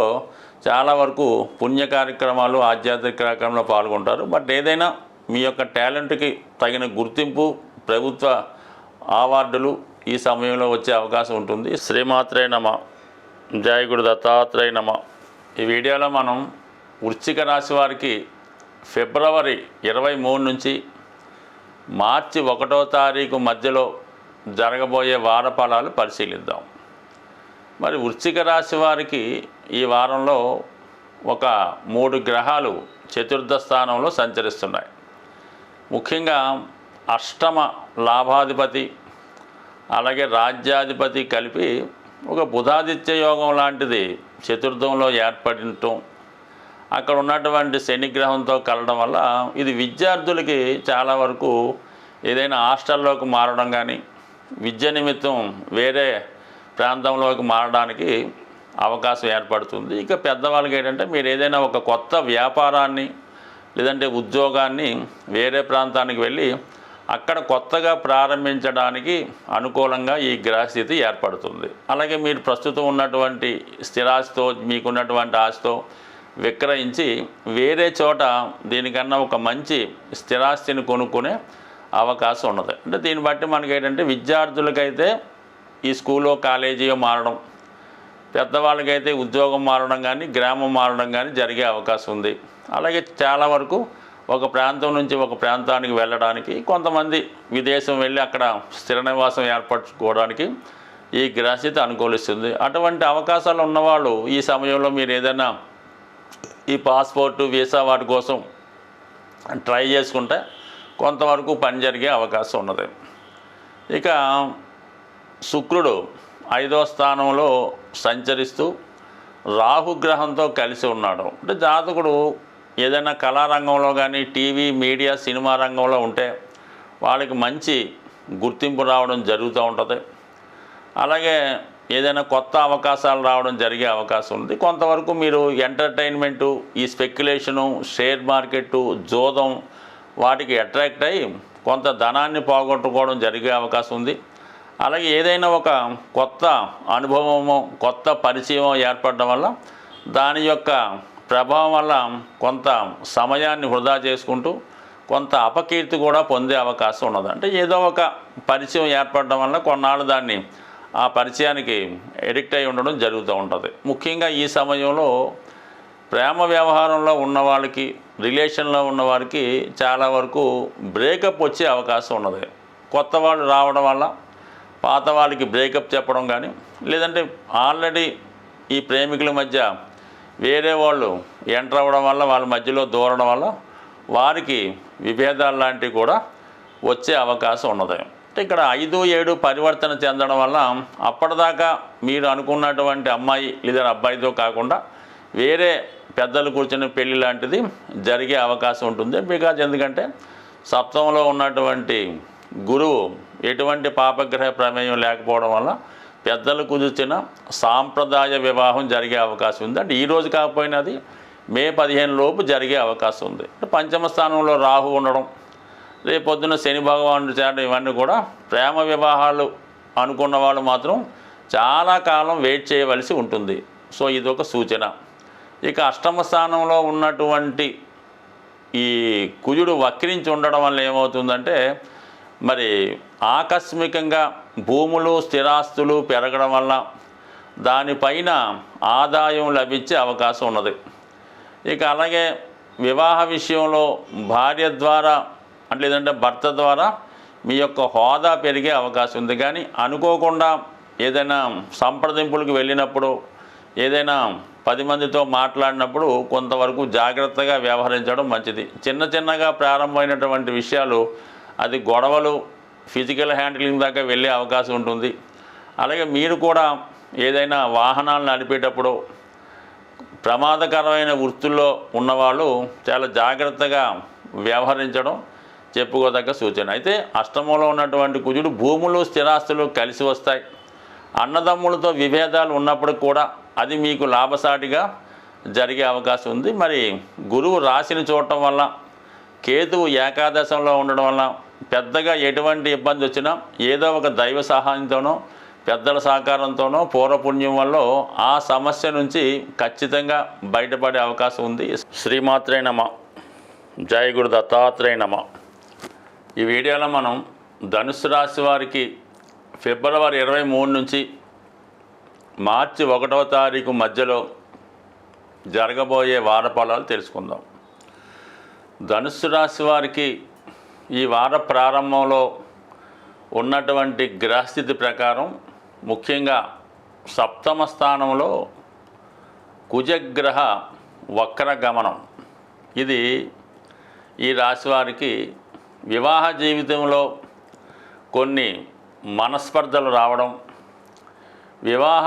చాలా వరకు పుణ్య కార్యక్రమాలు ఆధ్యాత్మిక కార్యక్రమంలో పాల్గొంటారు. బట్ ఏదైనా మీ యొక్క టాలెంట్కి తగిన గుర్తింపు, ప్రభుత్వ అవార్డులు ఈ సమయంలో వచ్చే అవకాశం ఉంటుంది. శ్రీమాత్రే నమ. జయ గురు దత్తాత్రేయ నమ. ఈ వీడియోలో మనం వృశ్చిక రాశి వారికి ఫిబ్రవరి 23 నుంచి మార్చి 1వ తారీఖు మధ్యలో జరగబోయే వార ఫలాలు పరిశీలిద్దాం. మరి వృశ్చిక రాశి వారికి ఈ వారంలో ఒక 3 గ్రహాలు చతుర్థ స్థానంలో సంచరిస్తున్నాయి. ముఖ్యంగా అష్టమ లాభాధిపతి అలాగే రాజ్యాధిపతి కలిపి ఒక బుధాదిత్య యోగం లాంటిది చతుర్థంలో ఏర్పడటం, అక్కడ ఉన్నటువంటి శనిగ్రహంతో కలవడం వల్ల ఇది విద్యార్థులకి చాలా వరకు ఏదైనా హాస్టల్లోకి మారడం కానీ, విద్య నిమిత్తం వేరే ప్రాంతంలోకి మారడానికి అవకాశం ఏర్పడుతుంది. ఇక పెద్దవాళ్ళకి ఏంటంటే మీరు ఏదైనా ఒక కొత్త వ్యాపారాన్ని లేదంటే ఉద్యోగాన్ని వేరే ప్రాంతానికి వెళ్ళి అక్కడ కొత్తగా ప్రారంభించడానికి అనుకూలంగా ఈ గ్రహస్థితి ఏర్పడుతుంది. అలాగే మీరు ప్రస్తుతం ఉన్నటువంటి స్థిరాస్తితో, మీకున్నటువంటి ఆస్తితో విక్రయించి వేరే చోట దీనికన్నా ఒక మంచి స్థిరాస్తిని కొనుక్కునే అవకాశం ఉన్నది. అంటే దీన్ని బట్టి మనకి ఏంటంటే విద్యార్థులకైతే ఈ స్కూల్లో కాలేజీలో మారడం, పెద్దవాళ్ళకైతే ఉద్యోగం మారడం కానీ గ్రామం మారడం కానీ జరిగే అవకాశం ఉంది. అలాగే చాలా వరకు ఒక ప్రాంతం నుంచి ఒక ప్రాంతానికి వెళ్ళడానికి, కొంతమంది విదేశం వెళ్ళి అక్కడ స్థిర నివాసం ఏర్పరచుకోవడానికి ఈ గ్రహస్థితి అనుకూలిస్తుంది. అటువంటి అవకాశాలు ఉన్నవాళ్ళు ఈ సమయంలో మీరు ఏదైనా ఈ పాస్పోర్టు, వీసా వాటి కోసం ట్రై చేసుకుంటే కొంతవరకు పని జరిగే అవకాశం ఉన్నది. ఇక శుక్రుడు 5వ స్థానంలో సంచరిస్తూ రాహుగ్రహంతో కలిసి ఉన్నాడు. అంటే జాతకుడు ఏదైనా కళారంగంలో కానీ, టీవీ, మీడియా, సినిమా రంగంలో ఉంటే వాళ్ళకి మంచి గుర్తింపు రావడం జరుగుతూ ఉంటుంది. అలాగే ఏదైనా కొత్త అవకాశాలు రావడం జరిగే అవకాశం ఉంది. కొంతవరకు మీరు ఎంటర్టైన్మెంటు, ఈ స్పెక్యులేషను, షేర్ మార్కెట్టు, జోదం వాటికి అట్రాక్ట్ అయ్యి కొంత ధనాన్ని పోగొట్టుకోవడం జరిగే అవకాశం ఉంది. అలాగే ఏదైనా ఒక కొత్త అనుభవము, కొత్త పరిచయం ఏర్పడడం వల్ల దాని యొక్క ప్రభావం వల్ల కొంత సమయాన్ని వృధా చేసుకుంటూ కొంత అపకీర్తి కూడా పొందే అవకాశం ఉన్నది. అంటే ఏదో ఒక పరిచయం ఏర్పడడం వల్ల కొన్నాళ్ళు దాన్ని ఆ పరిచయానికి ఎడిక్ట్ అయి ఉండడం జరుగుతూ ఉంటుంది. ముఖ్యంగా ఈ సమయంలో ప్రేమ వ్యవహారంలో ఉన్న వాళ్ళకి, రిలేషన్లో ఉన్న వారికి చాలా వరకు బ్రేకప్ వచ్చే అవకాశం ఉన్నది. కొత్త వాళ్ళు రావడం వల్ల పాత వాళ్ళకి బ్రేకప్ చెప్పడం కానీ, లేదంటే ఆల్రెడీ ఈ ప్రేమికుల మధ్య వేరే వాళ్ళు ఎంటర్ అవ్వడం వల్ల వాళ్ళ మధ్యలో దూరడం వల్ల వారికి విభేదాలు లాంటివి కూడా వచ్చే అవకాశం ఉన్నది. అంటే ఇక్కడ 5, 7 పరివర్తన చెందడం వల్ల అప్పటిదాకా మీరు అనుకున్నటువంటి అమ్మాయి లేదా అబ్బాయితో కాకుండా వేరే పెద్దలు కూర్చొని పెళ్లి లాంటిది జరిగే అవకాశం ఉంటుంది. బికాజ్ ఎందుకంటే సప్తమంలో ఉన్నటువంటి గురువు ఎటువంటి పాపగ్రహ ప్రమేయం లేకపోవడం వల్ల పెద్దలు కుదిర్చిన సాంప్రదాయ వివాహం జరిగే అవకాశం ఉంది. అంటే ఈరోజు కాకపోయినా అది మే 15 లోపు జరిగే అవకాశం ఉంది. పంచమ స్థానంలో రాహు ఉండడం, రేపొద్దున శని భగవానుడు చేరడం, ఇవన్నీ కూడా ప్రేమ వివాహాలు అనుకున్న వాళ్ళు మాత్రం చాలా కాలం వెయిట్ చేయవలసి ఉంటుంది. సో ఇదొక సూచన. ఇక అష్టమ స్థానంలో ఉన్నటువంటి ఈ కుజుడు వక్రించి ఉండడం వల్ల ఏమవుతుందంటే మరి ఆకస్మికంగా భూములు, స్థిరాస్తులు పెరగడం వల్ల దానిపైన ఆదాయం లభించే అవకాశం ఉన్నది. ఇక అలాగే వివాహ విషయంలో భార్య ద్వారా లేదంటే భర్త ద్వారా మీ యొక్క హోదా పెరిగే అవకాశం ఉంది. కానీ అనుకోకుండా ఏదైనా సంప్రదింపులకు వెళ్ళినప్పుడు, ఏదైనా 10 మందితో మాట్లాడినప్పుడు కొంతవరకు జాగ్రత్తగా వ్యవహరించడం మంచిది. చిన్నగా ప్రారంభమైనటువంటి విషయాలు అది గొడవలు, ఫిజికల్ హ్యాండిలింగ్ దాకా వెళ్ళే అవకాశం ఉంటుంది. అలాగే మీరు కూడా ఏదైనా వాహనాలు నడిపేటప్పుడు ప్రమాదకరమైన వృత్తుల్లో ఉన్నవాళ్ళు చాలా జాగ్రత్తగా వ్యవహరించడం చెప్పుకోదగ్గ సూచన. అయితే అష్టమంలో ఉన్నటువంటి కుజుడు భూములు, స్థిరాస్తులు కలిసి వస్తాయి. అన్నదమ్ములతో విభేదాలు ఉన్నప్పుడు కూడా అది మీకు లాభసాటిగా జరిగే అవకాశం ఉంది. మరి గురువు రాశిని చూడటం వల్ల, కేతువు ఏకాదశంలో ఉండడం వల్ల పెద్దగా ఎటువంటి ఇబ్బంది వచ్చినా ఏదో ఒక దైవ సహాయంతోనో పెద్దల సహకారంతోనో పూర్వపుణ్యం వల్ల ఆ సమస్య నుంచి ఖచ్చితంగా బయటపడే అవకాశం ఉంది. శ్రీమాత్రే నమ. జై గురు దత్తాత్రేయ నమ. ఈ వీడియోలో మనం ధనుసు రాశి వారికి ఫిబ్రవరి 23 నుంచి మార్చి 1వ తారీఖు మధ్యలో జరగబోయే వార ఫలాలు తెలుసుకుందాం. ధనుస్సు రాశి వారికి ఈ వార ప్రారంభంలో ఉన్నటువంటి గ్రహస్థితి ప్రకారం ముఖ్యంగా సప్తమ స్థానంలో కుజగ్రహ వక్ర గమనం. ఇది ఈ రాశి వారికి వివాహ జీవితంలో కొన్ని మనస్పర్ధలు రావడం, వివాహ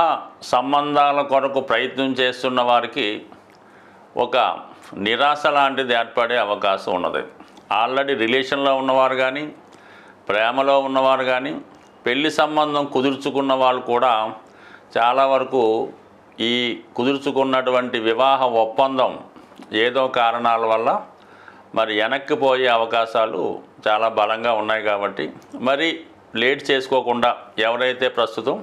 సంబంధాల కొరకు ప్రయత్నం చేస్తున్న వారికి ఒక నిరాశ లాంటిది ఏర్పడే అవకాశం ఉన్నది. ఆల్రెడీ రిలేషన్లో ఉన్నవారు కానీ, ప్రేమలో ఉన్నవారు కానీ, పెళ్లి సంబంధం కుదుర్చుకున్న వాళ్ళు కూడా చాలా వరకు ఈ కుదుర్చుకున్నటువంటి వివాహ ఒప్పందం ఏదో కారణాల వల్ల మరి వెనక్కిపోయే అవకాశాలు చాలా బలంగా ఉన్నాయి. కాబట్టి మరి లేట్ చేసుకోకుండా ఎవరైతే ప్రస్తుతం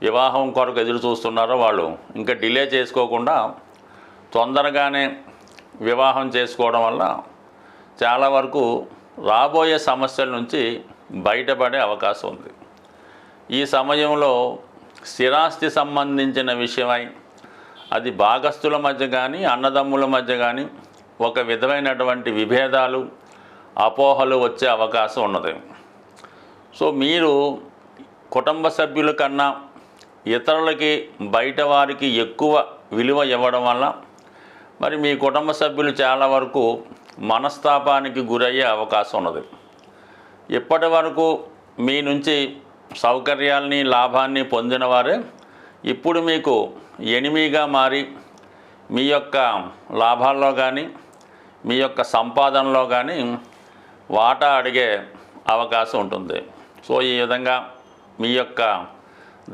వివాహం కొరకు ఎదురు చూస్తున్నారో వాళ్ళు ఇంకా డిలే చేసుకోకుండా తొందరగానే వివాహం చేసుకోవడం వల్ల చాలా వరకు రాబోయే సమస్యల నుంచి బయటపడే అవకాశం ఉంది. ఈ సమయంలో స్థిరాస్తి సంబంధించిన విషయమై అది భాగస్థుల మధ్య కానీ, అన్నదమ్ముల మధ్య కానీ ఒక విధమైనటువంటి విభేదాలు, అపోహలు వచ్చే అవకాశం ఉన్నది. సో మీరు కుటుంబ సభ్యుల కన్నా ఇతరులకి, బయట వారికి ఎక్కువ విలువ ఇవ్వడం వల్ల మరి మీ కుటుంబ సభ్యులు చాలా వరకు మనస్తాపానికి గురయ్యే అవకాశం ఉన్నది. ఇప్పటి వరకు మీ నుంచి సౌకర్యాల్ని, లాభాన్ని పొందిన వారే ఇప్పుడు మీకు ఎనిమిగా మారి మీ యొక్క లాభాల్లో కానీ, మీ యొక్క సంపాదనలో కానీ వాటా అడిగే అవకాశం ఉంటుంది. సో ఈ విధంగా మీ యొక్క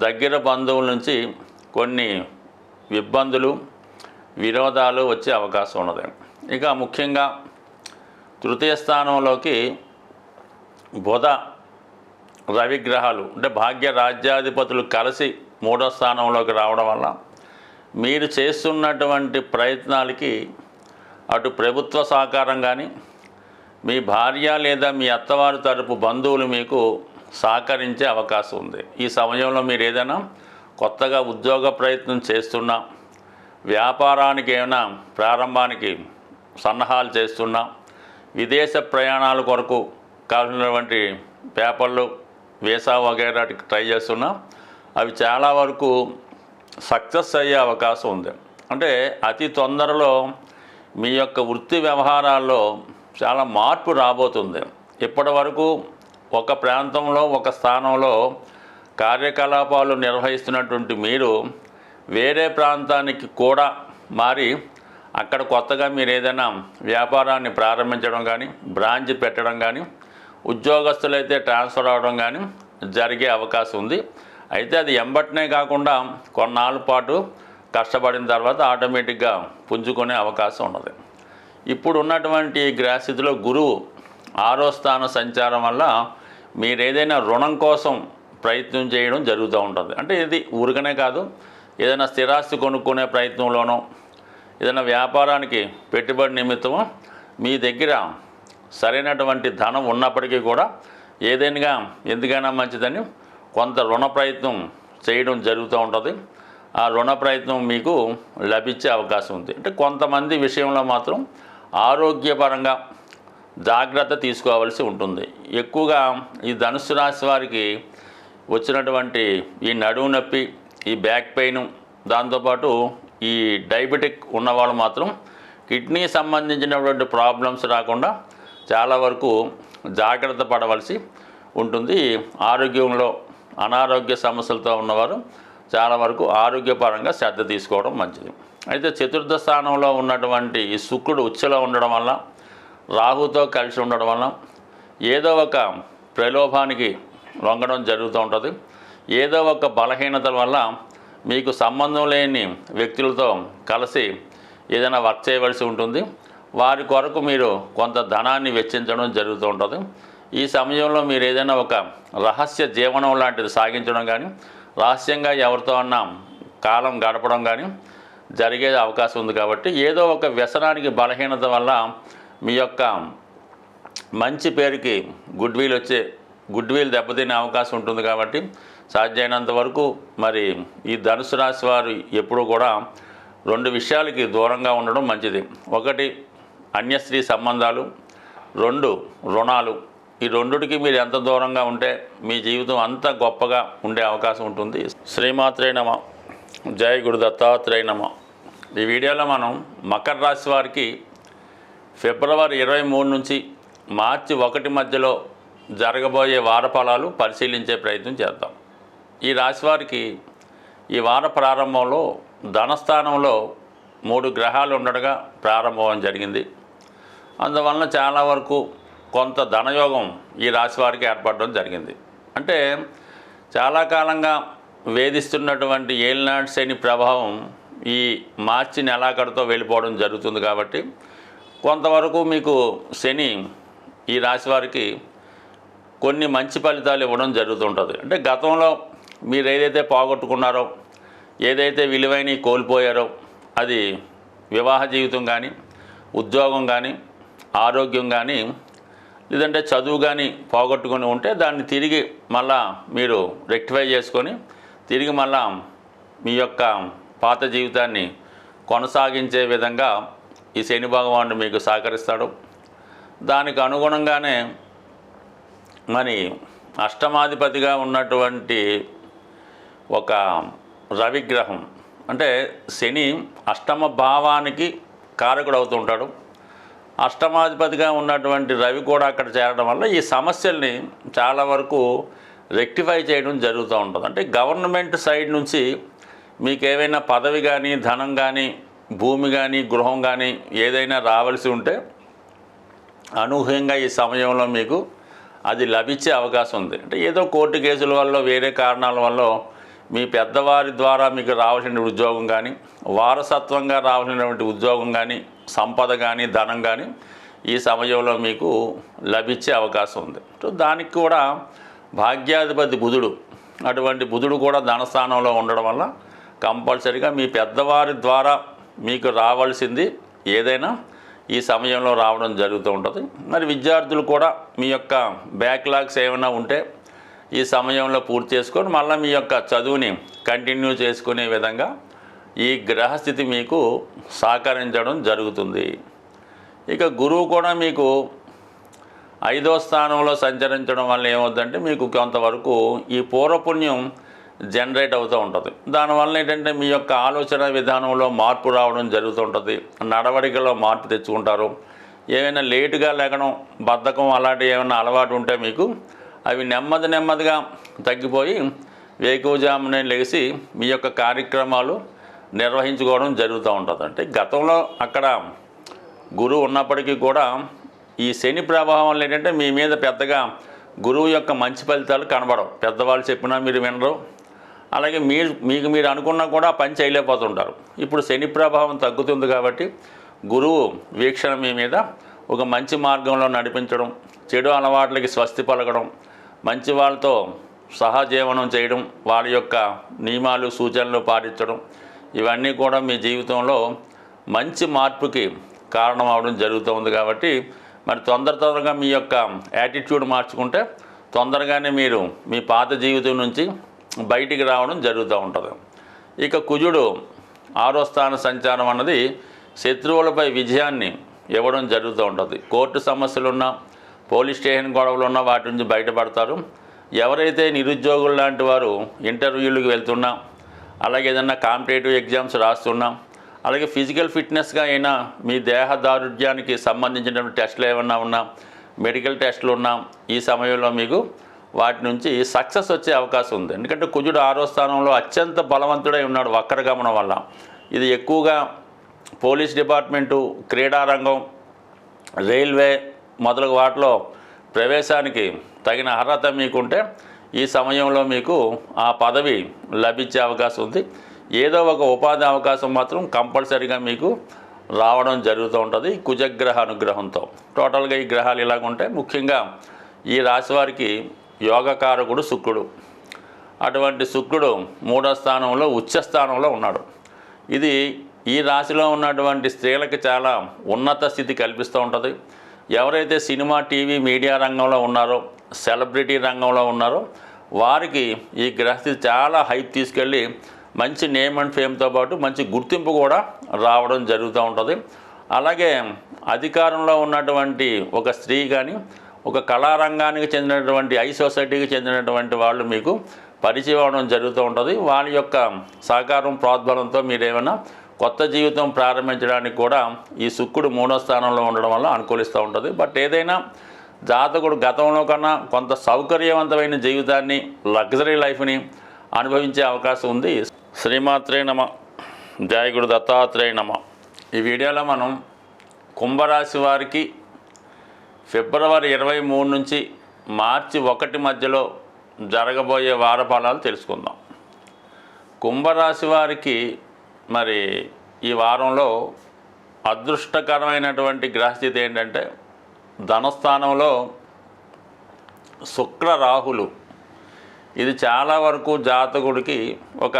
దగ్గర బంధువుల నుంచి కొన్ని ఇబ్బందులు, విరోధాలు వచ్చే అవకాశం ఉన్నది. ఇక ముఖ్యంగా తృతీయ స్థానంలోకి బుధ, రవి గ్రహాలు అంటే భాగ్య రాజ్యాధిపతులు కలిసి 3వ స్థానంలోకి రావడం వల్ల మీరు చేస్తున్నటువంటి ప్రయత్నాలకి అటు ప్రభుత్వ సహకారం కానీ, మీ భార్య లేదా మీ అత్తవారి తరపు బంధువులు మీకు సహకరించే అవకాశం ఉంది. ఈ సమయంలో మీరు ఏదైనా కొత్తగా ఉద్యోగ ప్రయత్నం చేస్తున్నా, వ్యాపారానికి ఏమైనా ప్రారంభానికి సన్నాహాలు చేస్తున్నా, విదేశ ప్రయాణాల కొరకు కావాల్సినటువంటి పేపర్లు, వీసా వగైరాకి ట్రై చేస్తున్నా అవి చాలా వరకు సక్సెస్ అయ్యే అవకాశం ఉంది. అంటే అతి తొందరలో మీ యొక్క వృత్తి వ్యవహారాల్లో చాలా మార్పు రాబోతుంది. ఇప్పటి వరకు ఒక ప్రాంతంలో, ఒక స్థానంలో కార్యకలాపాలు నిర్వహిస్తున్నటువంటి మీరు వేరే ప్రాంతానికి కూడా మారి అక్కడ కొత్తగా మీరు ఏదైనా వ్యాపారాన్ని ప్రారంభించడం కానీ, బ్రాంచ్ పెట్టడం కానీ, ఉద్యోగస్తులైతే ట్రాన్స్ఫర్ అవడం కానీ జరిగే అవకాశం ఉంది. అయితే అది ఎంబటనే కాకుండా కొన్నాళ్ళ పాటు కష్టపడిన తర్వాత ఆటోమేటిక్గా పుంజుకునే అవకాశం ఉన్నది. ఇప్పుడు ఉన్నటువంటి గ్రహస్థితిలో గురువు 6వ స్థాన సంచారం వల్ల మీరు ఏదైనా రుణం కోసం ప్రయత్నం చేయడం జరుగుతూ ఉంటుంది. అంటే ఇది ఊరికనే కాదు, ఏదైనా స్థిరాస్తి కొనుక్కునే ప్రయత్నంలోనో, ఏదైనా వ్యాపారానికి పెట్టుబడి నిమిత్తమో మీ దగ్గర సరైనటువంటి ధనం ఉన్నప్పటికీ కూడా ఏదైనా ఎందుకైనా మంచిదని కొంత రుణ ప్రయత్నం చేయడం జరుగుతూ ఉంటుంది. ఆ రుణ ప్రయత్నం మీకు లభించే అవకాశం ఉంది. అంటే కొంతమంది విషయంలో మాత్రం ఆరోగ్యపరంగా జాగ్రత్త తీసుకోవాల్సి ఉంటుంది. ఎక్కువగా ఈ ధనుస్సు రాశి వారికి వచ్చినటువంటి ఈ నడుము నొప్పి, ఈ బ్యాక్ పెయిన్, దాంతోపాటు ఈ డయాబెటిక్ ఉన్నవాళ్ళు మాత్రం కిడ్నీ సంబంధించినటువంటి ప్రాబ్లమ్స్ రాకుండా చాలా వరకు జాగ్రత్త పడవలసి ఉంటుంది. ఆరోగ్యంలో అనారోగ్య సమస్యలతో ఉన్నవారు చాలా వరకు ఆరోగ్యపరంగా శ్రద్ధ తీసుకోవడం మంచిది. అయితే చతుర్థ స్థానంలో ఉన్నటువంటి ఈ శుక్రుడు ఉచ్చలో ఉండడం వల్ల, రాహుతో కలిసి ఉండడం వల్ల ఏదో ఒక ప్రలోభానికి లొంగడం జరుగుతూ ఉంటుంది. ఏదో ఒక బలహీనతల వల్ల మీకు సంబంధం లేని వ్యక్తులతో కలిసి ఏదైనా వర్క్ చేయవలసి ఉంటుంది. వారి కొరకు మీరు కొంత ధనాన్ని వెచ్చించడం జరుగుతూ ఉంటుంది. ఈ సమయంలో మీరు ఏదైనా ఒక రహస్య జీవనం లాంటిది సాగించడం కానీ, రహస్యంగా ఎవరితో అన్నా కాలం గడపడం కానీ జరిగే అవకాశం ఉంది. కాబట్టి ఏదో ఒక వ్యసనానికి బలహీనత వల్ల మీ యొక్క మంచి పేరుకి గుడ్ విల్ దెబ్బతినే అవకాశం ఉంటుంది. కాబట్టి సాధ్యమైనంత వరకు మరి ఈ ధనుసు రాశి వారు ఎప్పుడూ కూడా 2 విషయాలకి దూరంగా ఉండడం మంచిది. 1 అన్య స్త్రీ సంబంధాలు, 2 రుణాలు. ఈ రెండుటికి మీరు ఎంత దూరంగా ఉంటే మీ జీవితం అంత గొప్పగా ఉండే అవకాశం ఉంటుంది. శ్రీమాత్రే నమః. జై గురు దత్తాత్రేయ నమః. ఈ వీడియోలో మనం మకర రాశి వారికి ఫిబ్రవరి 23 నుంచి మార్చి 1 మధ్యలో జరగబోయే వార ఫలాలు పరిశీలించే ప్రయత్నం చేద్దాం. ఈ రాశి వారికి ఈ వార ప్రారంభంలో ధనస్థానంలో 3 గ్రహాలు ఉండగా ప్రారంభం జరిగింది. అందువలన చాలా వరకు కొంత ధనయోగం ఈ రాశి వారికి ఏర్పడడం జరిగింది. అంటే చాలా కాలంగా వేధిస్తున్నటువంటి ఏలినాటి శని ప్రభావం ఈ మార్చి నెలాఖరుతో వెళ్ళిపోవడం జరుగుతుంది. కాబట్టి కొంతవరకు మీకు శని ఈ రాశి వారికి కొన్ని మంచి ఫలితాలు ఇవ్వడం జరుగుతుంటుంది. అంటే గతంలో మీరు ఏదైతే పోగొట్టుకున్నారో, ఏదైతే విలువైనవి కోల్పోయారో, అది వివాహ జీవితం కానీ, ఉద్యోగం కానీ, ఆరోగ్యం కానీ, లేదంటే చదువు కానీ పోగొట్టుకుని ఉంటే దాన్ని తిరిగి మళ్ళా మీరు రెక్టిఫై చేసుకొని తిరిగి మళ్ళా మీ యొక్క పాత జీవితాన్ని కొనసాగించే విధంగా ఈ శని భగవానుడు మీకు సహకరిస్తాడు. దానికి అనుగుణంగానే మరి అష్టమాధిపతిగా ఉన్నటువంటి ఒక రవిగ్రహం, అంటే శని అష్టమ భావానికి కారకుడు అవుతుంటాడు. అష్టమాధిపతిగా ఉన్నటువంటి రవి కూడా అక్కడ చేరడం వల్ల ఈ సమస్యల్ని చాలా వరకు రెక్టిఫై చేయడం జరుగుతూ ఉంటుంది. అంటే గవర్నమెంట్ సైడ్ నుంచి మీకు ఏవైనా పదవి కానీ, ధనం కానీ, భూమి కానీ, గృహం కానీ ఏదైనా రావాల్సి ఉంటే అనూహ్యంగా ఈ సమయంలో మీకు అది లభించే అవకాశం ఉంది. అంటే ఏదో కోర్టు కేసుల వల్ల, వేరే కారణాల వల్ల మీ పెద్దవారి ద్వారా మీకు రావాల్సిన ఉద్యోగం కానీ, వారసత్వంగా రావాల్సినటువంటి ఉద్యోగం కానీ, సంపద కానీ, ధనం కానీ ఈ సమయంలో మీకు లభించే అవకాశం ఉంది. సో దానికి కూడా భాగ్యాధిపతి బుధుడు, అటువంటి బుధుడు కూడా ధనస్థానంలో ఉండడం వల్ల కంపల్సరిగా మీ పెద్దవారి ద్వారా మీకు రావాల్సింది ఏదైనా ఈ సమయంలో రావడం జరుగుతూ ఉంటుంది. మరి విద్యార్థులు కూడా మీ యొక్క బ్యాక్లాగ్స్ ఏమైనా ఉంటే ఈ సమయంలో పూర్తి చేసుకొని మళ్ళీ మీ యొక్క చదువుని కంటిన్యూ చేసుకునే విధంగా ఈ గ్రహస్థితి మీకు సహకరించడం జరుగుతుంది. ఇక గురువు కూడా మీకు 5వ స్థానంలో సంచరించడం వల్ల ఏమవుతుందంటే మీకు కొంతవరకు ఈ పూర్వపుణ్యం జనరేట్ అవుతూ ఉంటుంది. దానివల్ల ఏంటంటే మీ యొక్క ఆలోచన విధానంలో మార్పు రావడం జరుగుతుంటుంది. నడవడికలో మార్పు తెచ్చుకుంటారు. ఏమైనా లేటుగా లేకడం, బద్ధకం అలాంటివి ఏమైనా అలవాటు ఉంటే మీకు అవి నెమ్మదిగా తగ్గిపోయి వేకువజామునే లేచి మీ యొక్క కార్యక్రమాలు నిర్వహించుకోవడం జరుగుతూ ఉంటుంది. అంటే గతంలో అక్కడ గురువు ఉన్నప్పటికీ కూడా ఈ శని ప్రభావం వల్ల ఏంటంటే మీ మీద పెద్దగా గురువు యొక్క మంచి ఫలితాలు కనబడవు. పెద్దవాళ్ళు చెప్పినా మీరు వినరు. అలాగే మీకు మీరు అనుకున్నా కూడా పని చేయలేకపోతుంటారు. ఇప్పుడు శని ప్రభావం తగ్గుతుంది కాబట్టి గురువు వీక్షణ మీ మీద ఒక మంచి మార్గంలో నడిపించడం, చెడు అలవాట్లకి స్వస్తి పలకడం, మంచి వాళ్ళతో సహజీవనం చేయడం, వాళ్ళ యొక్క నియమాలు సూచనలు పాటించడం, ఇవన్నీ కూడా మీ జీవితంలో మంచి మార్పుకి కారణం అవడం జరుగుతుంది. కాబట్టి మరి తొందరగా మీ యొక్క యాటిట్యూడ్ మార్చుకుంటే తొందరగానే మీరు మీ పాత జీవితం నుంచి బయటికి రావడం జరుగుతూ ఉంటుంది. ఇక కుజుడు 6వ స్థాన సంచారం అన్నది శత్రువులపై విజయాన్ని ఇవ్వడం జరుగుతూ ఉంటుంది. కోర్టు సమస్యలున్నా, పోలీస్ స్టేషన్ గొడవలున్నా వాటి నుంచి బయటపడతారు. ఎవరైతే నిరుద్యోగులు లాంటి వారు ఇంటర్వ్యూలకు వెళ్తున్నా, అలాగే ఏదన్నా కాంపిటేటివ్ ఎగ్జామ్స్ రాస్తున్నా, అలాగే ఫిజికల్ ఫిట్నెస్గా అయినా మీ దేహ దారుఢ్యానికి సంబంధించిన టెస్టులు ఏమన్నా ఉన్నా, మెడికల్ టెస్టులు ఉన్నా ఈ సమయంలో మీకు వాటి నుంచి సక్సెస్ వచ్చే అవకాశం ఉంది. ఎందుకంటే కుజుడు 6వ స్థానంలో అత్యంత బలవంతుడై ఉన్నాడు వక్రగమనం వల్ల. ఇది ఎక్కువగా పోలీస్ డిపార్ట్మెంటు, క్రీడారంగం, రైల్వే మొదలగు వాటిలో ప్రవేశానికి తగిన అర్హత మీకుంటే ఈ సమయంలో మీకు ఆ పదవి లభించే అవకాశం ఉంది. ఏదో ఒక ఉపాధి అవకాశం మాత్రం కంపల్సరీగా మీకు రావడం జరుగుతూ ఉంటుంది కుజగ్రహ అనుగ్రహంతో. టోటల్గా ఈ గ్రహాలు ఇలాగుంటే ముఖ్యంగా ఈ రాశి వారికి యోగకారకుడు శుక్రుడు. అటువంటి శుక్రుడు 3వ స్థానంలో ఉచ్చ స్థానంలో ఉన్నాడు. ఇది ఈ రాశిలో ఉన్నటువంటి స్త్రీలకు చాలా ఉన్నత స్థితి కల్పిస్తూ ఉంటుంది. ఎవరైతే సినిమా, టీవీ, మీడియా రంగంలో ఉన్నారో, సెలబ్రిటీ రంగంలో ఉన్నారో వారికి ఈ గ్రహస్థితి చాలా హైప్ తీసుకెళ్ళి మంచి నేమ్ అండ్ ఫేమ్తో పాటు మంచి గుర్తింపు కూడా రావడం జరుగుతూ ఉంటుంది. అలాగే అధికారంలో ఉన్నటువంటి ఒక స్త్రీ కానీ, ఒక కళారంగానికి చెందినటువంటి ఐ సొసైటీకి చెందినటువంటి వాళ్ళు మీకు పరిచయం అవ్వడం జరుగుతూ ఉంటుంది. వాళ్ళ యొక్క సహకారం, ప్రోద్బలంతో మీరు ఏమైనా కొత్త జీవితం ప్రారంభించడానికి కూడా ఈ శుక్రుడు 3వ స్థానంలో ఉండడం వల్ల అనుకూలిస్తూ ఉంటుంది. బట్ ఏదైనా జాతకుడు గతంలో కన్నా కొంత సౌకర్యవంతమైన జీవితాన్ని, లగ్జరీ లైఫ్ని అనుభవించే అవకాశం ఉంది. శ్రీమాత్రే నమ. జయ గురు దత్తాత్రేయ నమ. ఈ వీడియోలో మనం కుంభరాశి వారికి ఫిబ్రవరి 23 నుంచి మార్చి 1 మధ్యలో జరగబోయే వార ఫలాలు తెలుసుకుందాం. కుంభరాశి వారికి మరి ఈ వారంలో అదృష్టకరమైనటువంటి గ్రహస్థితి ఏంటంటే ధనస్థానంలో శుక్ర రాహులు. ఇది చాలా వరకు జాతకుడికి ఒక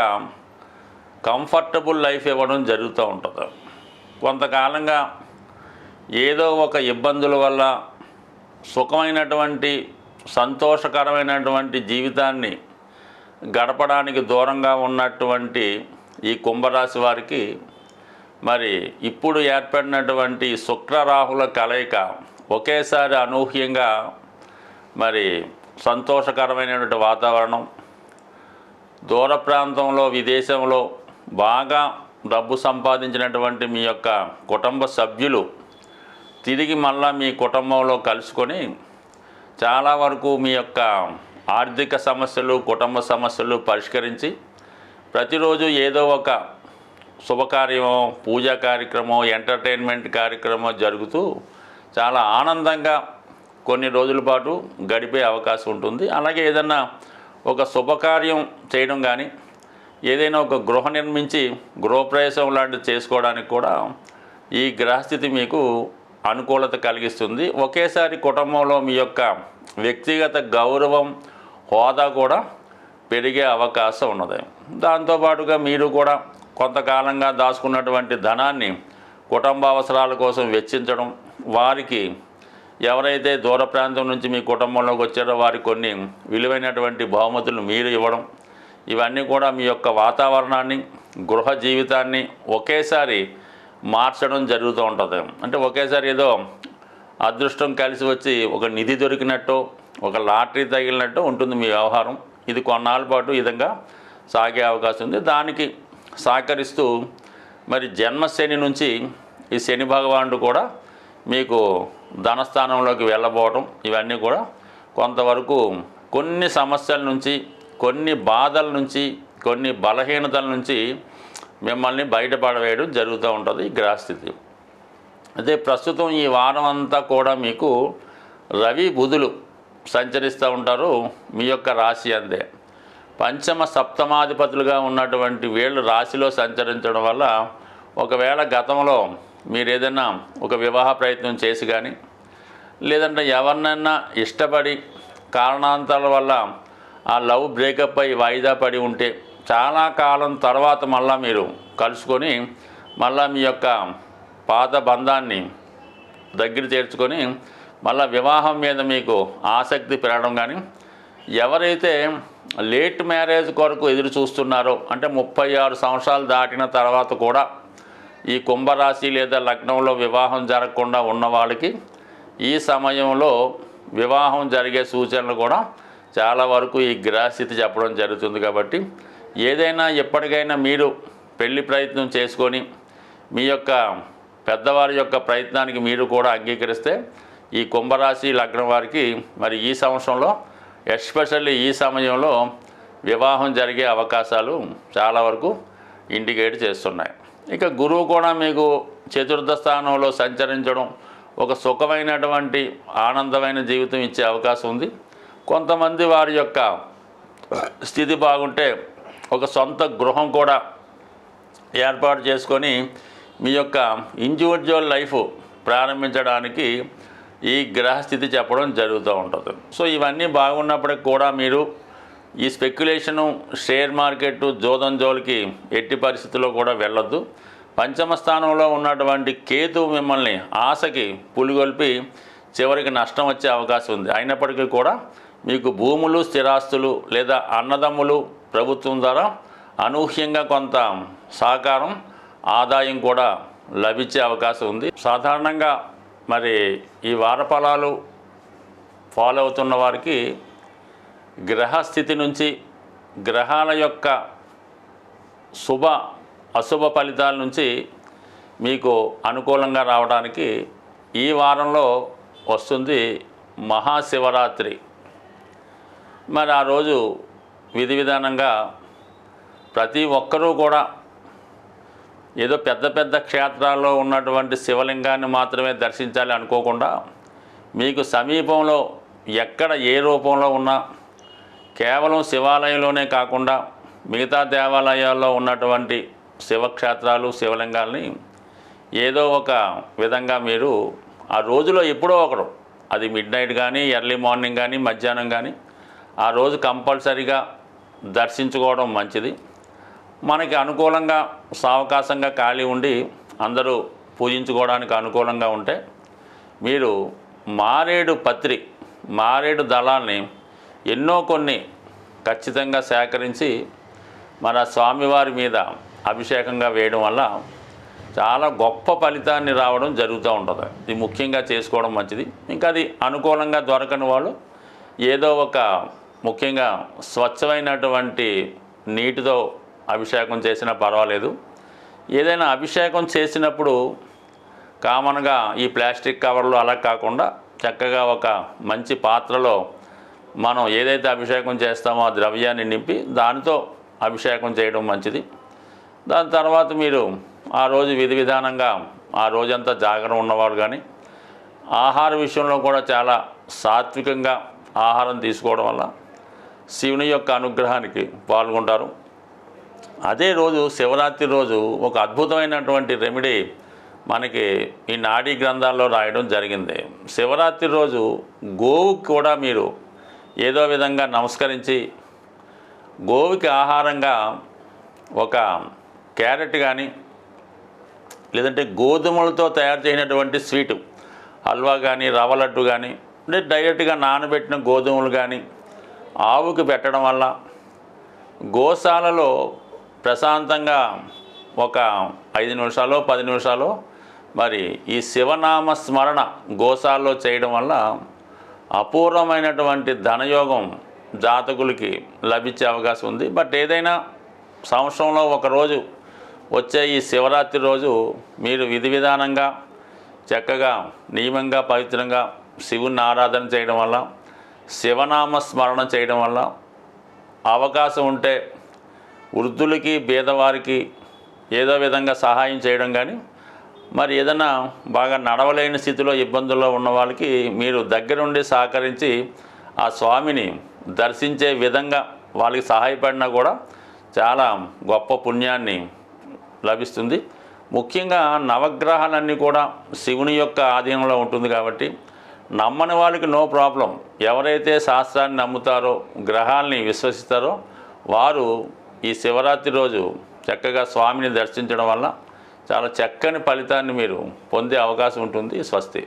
కంఫర్టబుల్ లైఫ్ ఇవ్వడం జరుగుతూ ఉంటుంది. కొంతకాలంగా ఏదో ఒక ఇబ్బందుల వల్ల సుఖమైనటువంటి, సంతోషకరమైనటువంటి జీవితాన్ని గడపడానికి దూరంగా ఉన్నటువంటి ఈ కుంభరాశి వారికి మరి ఇప్పుడు ఏర్పడినటువంటి శుక్రరాహుల కలయిక ఒకేసారి అనూహ్యంగా మరి సంతోషకరమైనటువంటి వాతావరణం, దూర ప్రాంతంలో, విదేశంలో బాగా డబ్బు సంపాదించినటువంటి మీ యొక్క కుటుంబ సభ్యులు తిరిగి మళ్ళా మీ కుటుంబంలో కలుసుకొని చాలా వరకు మీ యొక్క ఆర్థిక సమస్యలు, కుటుంబ సమస్యలు పరిష్కరించి ప్రతిరోజు ఏదో ఒక శుభకార్యమో, పూజా కార్యక్రమం, ఎంటర్టైన్మెంట్ కార్యక్రమం జరుగుతూ చాలా ఆనందంగా కొన్ని రోజుల పాటు గడిపే అవకాశం ఉంటుంది. అలాగే ఏదన్నా ఒక శుభకార్యం చేయడం కానీ, ఏదైనా ఒక గృహ నిర్మించి గృహప్రవేశం లాంటివి చేసుకోవడానికి కూడా ఈ గ్రహస్థితి మీకు అనుకూలత కలిగిస్తుంది. ఒకేసారి కుటుంబంలో మీ యొక్క వ్యక్తిగత గౌరవం, హోదా కూడా పెరిగే అవకాశం ఉన్నది. దాంతోపాటుగా మీరు కూడా కొంతకాలంగా దాచుకున్నటువంటి ధనాన్ని కుటుంబ అవసరాల కోసం వెచ్చించడం, వారికి ఎవరైతే దూర ప్రాంతం నుంచి మీ కుటుంబంలోకి వచ్చారో వారికి కొన్ని విలువైనటువంటి బహుమతులు మీరు ఇవ్వడం, ఇవన్నీ కూడా మీ యొక్క వాతావరణాన్ని, గృహ జీవితాన్ని ఒకేసారి మార్చడం జరుగుతూ ఉంటుంది. అంటే ఒకేసారి ఏదో అదృష్టం కలిసి వచ్చి ఒక నిధి దొరికినట్టు, ఒక లాటరీ తగిలినట్టు ఉంటుంది మీ వ్యవహారం. ఇది కొన్నాళ్ళ పాటు ఈ విధంగా సాగే అవకాశం ఉంది. దానికి సహకరిస్తూ మరి జన్మశని నుంచి ఈ శని భగవానుడు కూడా మీకు ధనస్థానంలోకి వెళ్ళబోవటం, ఇవన్నీ కూడా కొంతవరకు కొన్ని సమస్యల నుంచి, కొన్ని బాధల నుంచి, కొన్ని బలహీనతల నుంచి మిమ్మల్ని బయటపడవేయడం జరుగుతూ ఉంటుంది ఈ గ్రహస్థితి. అదే ప్రస్తుతం ఈ వారం అంతా కూడా మీకు రవి, బుధులు సంచరిస్తూ ఉంటారు మీ యొక్క రాశి అందే. పంచమ, సప్తమాధిపతులుగా ఉన్నటువంటి వీళ్ళు రాశిలో సంచరించడం వల్ల ఒకవేళ గతంలో మీరు ఏదైనా ఒక వివాహ ప్రయత్నం చేసి కానీ, లేదంటే ఎవరినైనా ఇష్టపడి కారణాంతరాల వల్ల ఆ లవ్ బ్రేకప్ అయి వాయిదా పడి ఉంటే చాలా కాలం తర్వాత మళ్ళా మీరు కలుసుకొని మళ్ళా మీ యొక్క పాత బంధాన్ని దగ్గర చేర్చుకొని మళ్ళీ వివాహం మీద మీకు ఆసక్తి పెరగడం కానీ, ఎవరైతే లేట్ మ్యారేజ్ కొరకు ఎదురు చూస్తున్నారో, అంటే 36 సంవత్సరాలు దాటిన తర్వాత కూడా ఈ కుంభరాశి లేదా లగ్నంలో వివాహం జరగకుండా ఉన్న వాళ్ళకి ఈ సమయంలో వివాహం జరిగే సూచనలు కూడా చాలా వరకు ఈ గ్రహస్థితి చెప్పడం జరుగుతుంది. కాబట్టి ఏదైనా ఎప్పటికైనా మీరు పెళ్లి ప్రయత్నం చేసుకొని మీ యొక్క పెద్దవారి యొక్క ప్రయత్నానికి మీరు కూడా అంగీకరిస్తే ఈ కుంభరాశి లగ్నం వారికి మరి ఈ సంవత్సరంలో, ఎస్పెషల్లీ ఈ సమయంలో వివాహం జరిగే అవకాశాలు చాలా వరకు ఇండికేట్ చేస్తున్నాయి. ఇక గురువు కూడా మీకు చతుర్థ స్థానంలో సంచరించడం ఒక సుఖమైనటువంటి, ఆనందమైన జీవితం ఇచ్చే అవకాశం ఉంది. కొంతమంది వారి యొక్క స్థితి బాగుంటే ఒక సొంత గృహం కూడా ఏర్పాటు చేసుకొని మీ యొక్క ఇండివిజువల్ లైఫ్ ప్రారంభించడానికి ఈ గ్రహస్థితి చెప్పడం జరుగుతూ ఉంటుంది. సో ఇవన్నీ బాగున్నప్పటికి కూడా మీరు ఈ స్పెక్యులేషను, షేర్ మార్కెట్, జోదం జోలికి ఎట్టి పరిస్థితుల్లో కూడా వెళ్ళొద్దు. పంచమ స్థానంలో ఉన్నటువంటి కేతు మిమ్మల్ని ఆశకి పులిగొల్పి చివరికి నష్టం వచ్చే అవకాశం ఉంది. అయినప్పటికీ కూడా మీకు భూములు, స్థిరాస్తులు లేదా అన్నదమ్ములు ప్రభుత్వం ద్వారా అనూహ్యంగా కొంత సహకారం, ఆదాయం కూడా లభించే అవకాశం ఉంది. సాధారణంగా మరి ఈ వారఫలాలు ఫాలో అవుతున్న వారికి గ్రహస్థితి నుంచి, గ్రహాల యొక్క శుభ అశుభ ఫలితాల నుంచి మీకు అనుకూలంగా రావడానికి ఈ వారంలో వస్తుంది మహాశివరాత్రి. మరి ఆ రోజు విధి విధానంగా ప్రతి ఒక్కరూ కూడా ఏదో పెద్ద పెద్ద క్షేత్రాల్లో ఉన్నటువంటి శివలింగాన్ని మాత్రమే దర్శించాలి అనుకోకుండా, మీకు సమీపంలో ఎక్కడ ఏ రూపంలో ఉన్నా కేవలం శివాలయంలోనే కాకుండా మిగతా దేవాలయాల్లో ఉన్నటువంటి శివక్షేత్రాలు, శివలింగాల్ని ఏదో ఒక విధంగా మీరు ఆ రోజులో ఎప్పుడో ఒకరు, అది మిడ్ నైట్ కానీ, ఎర్లీ మార్నింగ్ కానీ, మధ్యాహ్నం కానీ, ఆ రోజు కంపల్సరీగా దర్శించుకోవడం మంచిది. మనకి అనుకూలంగా సావకాశంగా ఖాళీ ఉండి అందరూ పూజించుకోవడానికి అనుకూలంగా ఉంటే మీరు మారేడు పత్రి, మారేడు దళాల్ని ఎన్నో కొన్ని ఖచ్చితంగా సేకరించి మన స్వామివారి మీద అభిషేకంగా వేయడం వల్ల చాలా గొప్ప ఫలితాన్ని రావడం జరుగుతూ ఉంటుంది. ఇది ముఖ్యంగా చేసుకోవడం మంచిది. ఇంకా అది అనుకూలంగా దొరకని వాళ్ళు ఏదో ఒక ముఖ్యంగా స్వచ్ఛమైనటువంటి నీటితో అభిషేకం చేసినా పర్వాలేదు. ఏదైనా అభిషేకం చేసినప్పుడు కామన్గా ఈ ప్లాస్టిక్ కవర్లు అలా కాకుండా చక్కగా ఒక మంచి పాత్రలో మనం ఏదైతే అభిషేకం చేస్తామో ఆ ద్రవ్యాన్ని నింపి దానితో అభిషేకం చేయడం మంచిది. దాని తర్వాత మీరు ఆ రోజు విధి విధానంగా ఆ రోజంతా జాగరణ ఉన్నవాడు కానీ ఆహార విషయంలో కూడా చాలా సాత్వికంగా ఆహారం తీసుకోవడం వల్ల శివుని యొక్క అనుగ్రహానికి పాల్గొంటారు. అదే రోజు శివరాత్రి రోజు ఒక అద్భుతమైనటువంటి రెమెడీ మనకి ఈ నాడీ గ్రంథాల్లో రాయడం జరిగింది. శివరాత్రి రోజు గోవుకి కూడా మీరు ఏదో విధంగా నమస్కరించి గోవుకి ఆహారంగా ఒక క్యారెట్ కానీ లేదంటే గోధుమలతో తయారు చేసినటువంటి స్వీటు హల్వా కానీ, రవ్వ లడ్డు కానీ, అంటే డైరెక్ట్గా నానబెట్టిన గోధుమలు కానీ ఆవుకి పెట్టడం వల్ల గోశాలలో ప్రశాంతంగా ఒక 5 నిమిషాలు 10 నిమిషాలు మరి ఈ శివనామ స్మరణ గోశాలలో చేయడం వల్ల అపూర్వమైనటువంటి ధనయోగం జాతకులకి లభించే అవకాశం ఉంది. బట్ ఏదైనా సంవత్సరంలో ఒకరోజు వచ్చే ఈ శివరాత్రి రోజు మీరు విధి విధానంగా చక్కగా నియమంగా పవిత్రంగా శివుని ఆరాధన చేయడం వల్ల, శివనామ స్మరణ చేయడం వల్ల అవకాశం ఉంటే వృద్ధులకి, పేదవారికి ఏదో విధంగా సహాయం చేయడం కానీ, మరి ఏదైనా బాగా నడవలేని స్థితిలో ఇబ్బందుల్లో ఉన్న వాళ్ళకి మీరు దగ్గరుండి సహకరించి ఆ స్వామిని దర్శించే విధంగా వాళ్ళకి సహాయపడినా కూడా చాలా గొప్ప పుణ్యాన్ని లభిస్తుంది. ముఖ్యంగా నవగ్రహాలన్నీ కూడా శివుని యొక్క ఆధీనంలో ఉంటుంది కాబట్టి నమ్మని వాళ్ళకి నో ప్రాబ్లం. ఎవరైతే శాస్త్రాన్ని నమ్ముతారో, గ్రహాలని విశ్వసిస్తారో వారు ఈ శివరాత్రి రోజు చక్కగా స్వామిని దర్శించడం వల్ల చాలా చక్కని ఫలితాన్ని మీరు పొందే అవకాశం ఉంటుంది. స్వస్తి.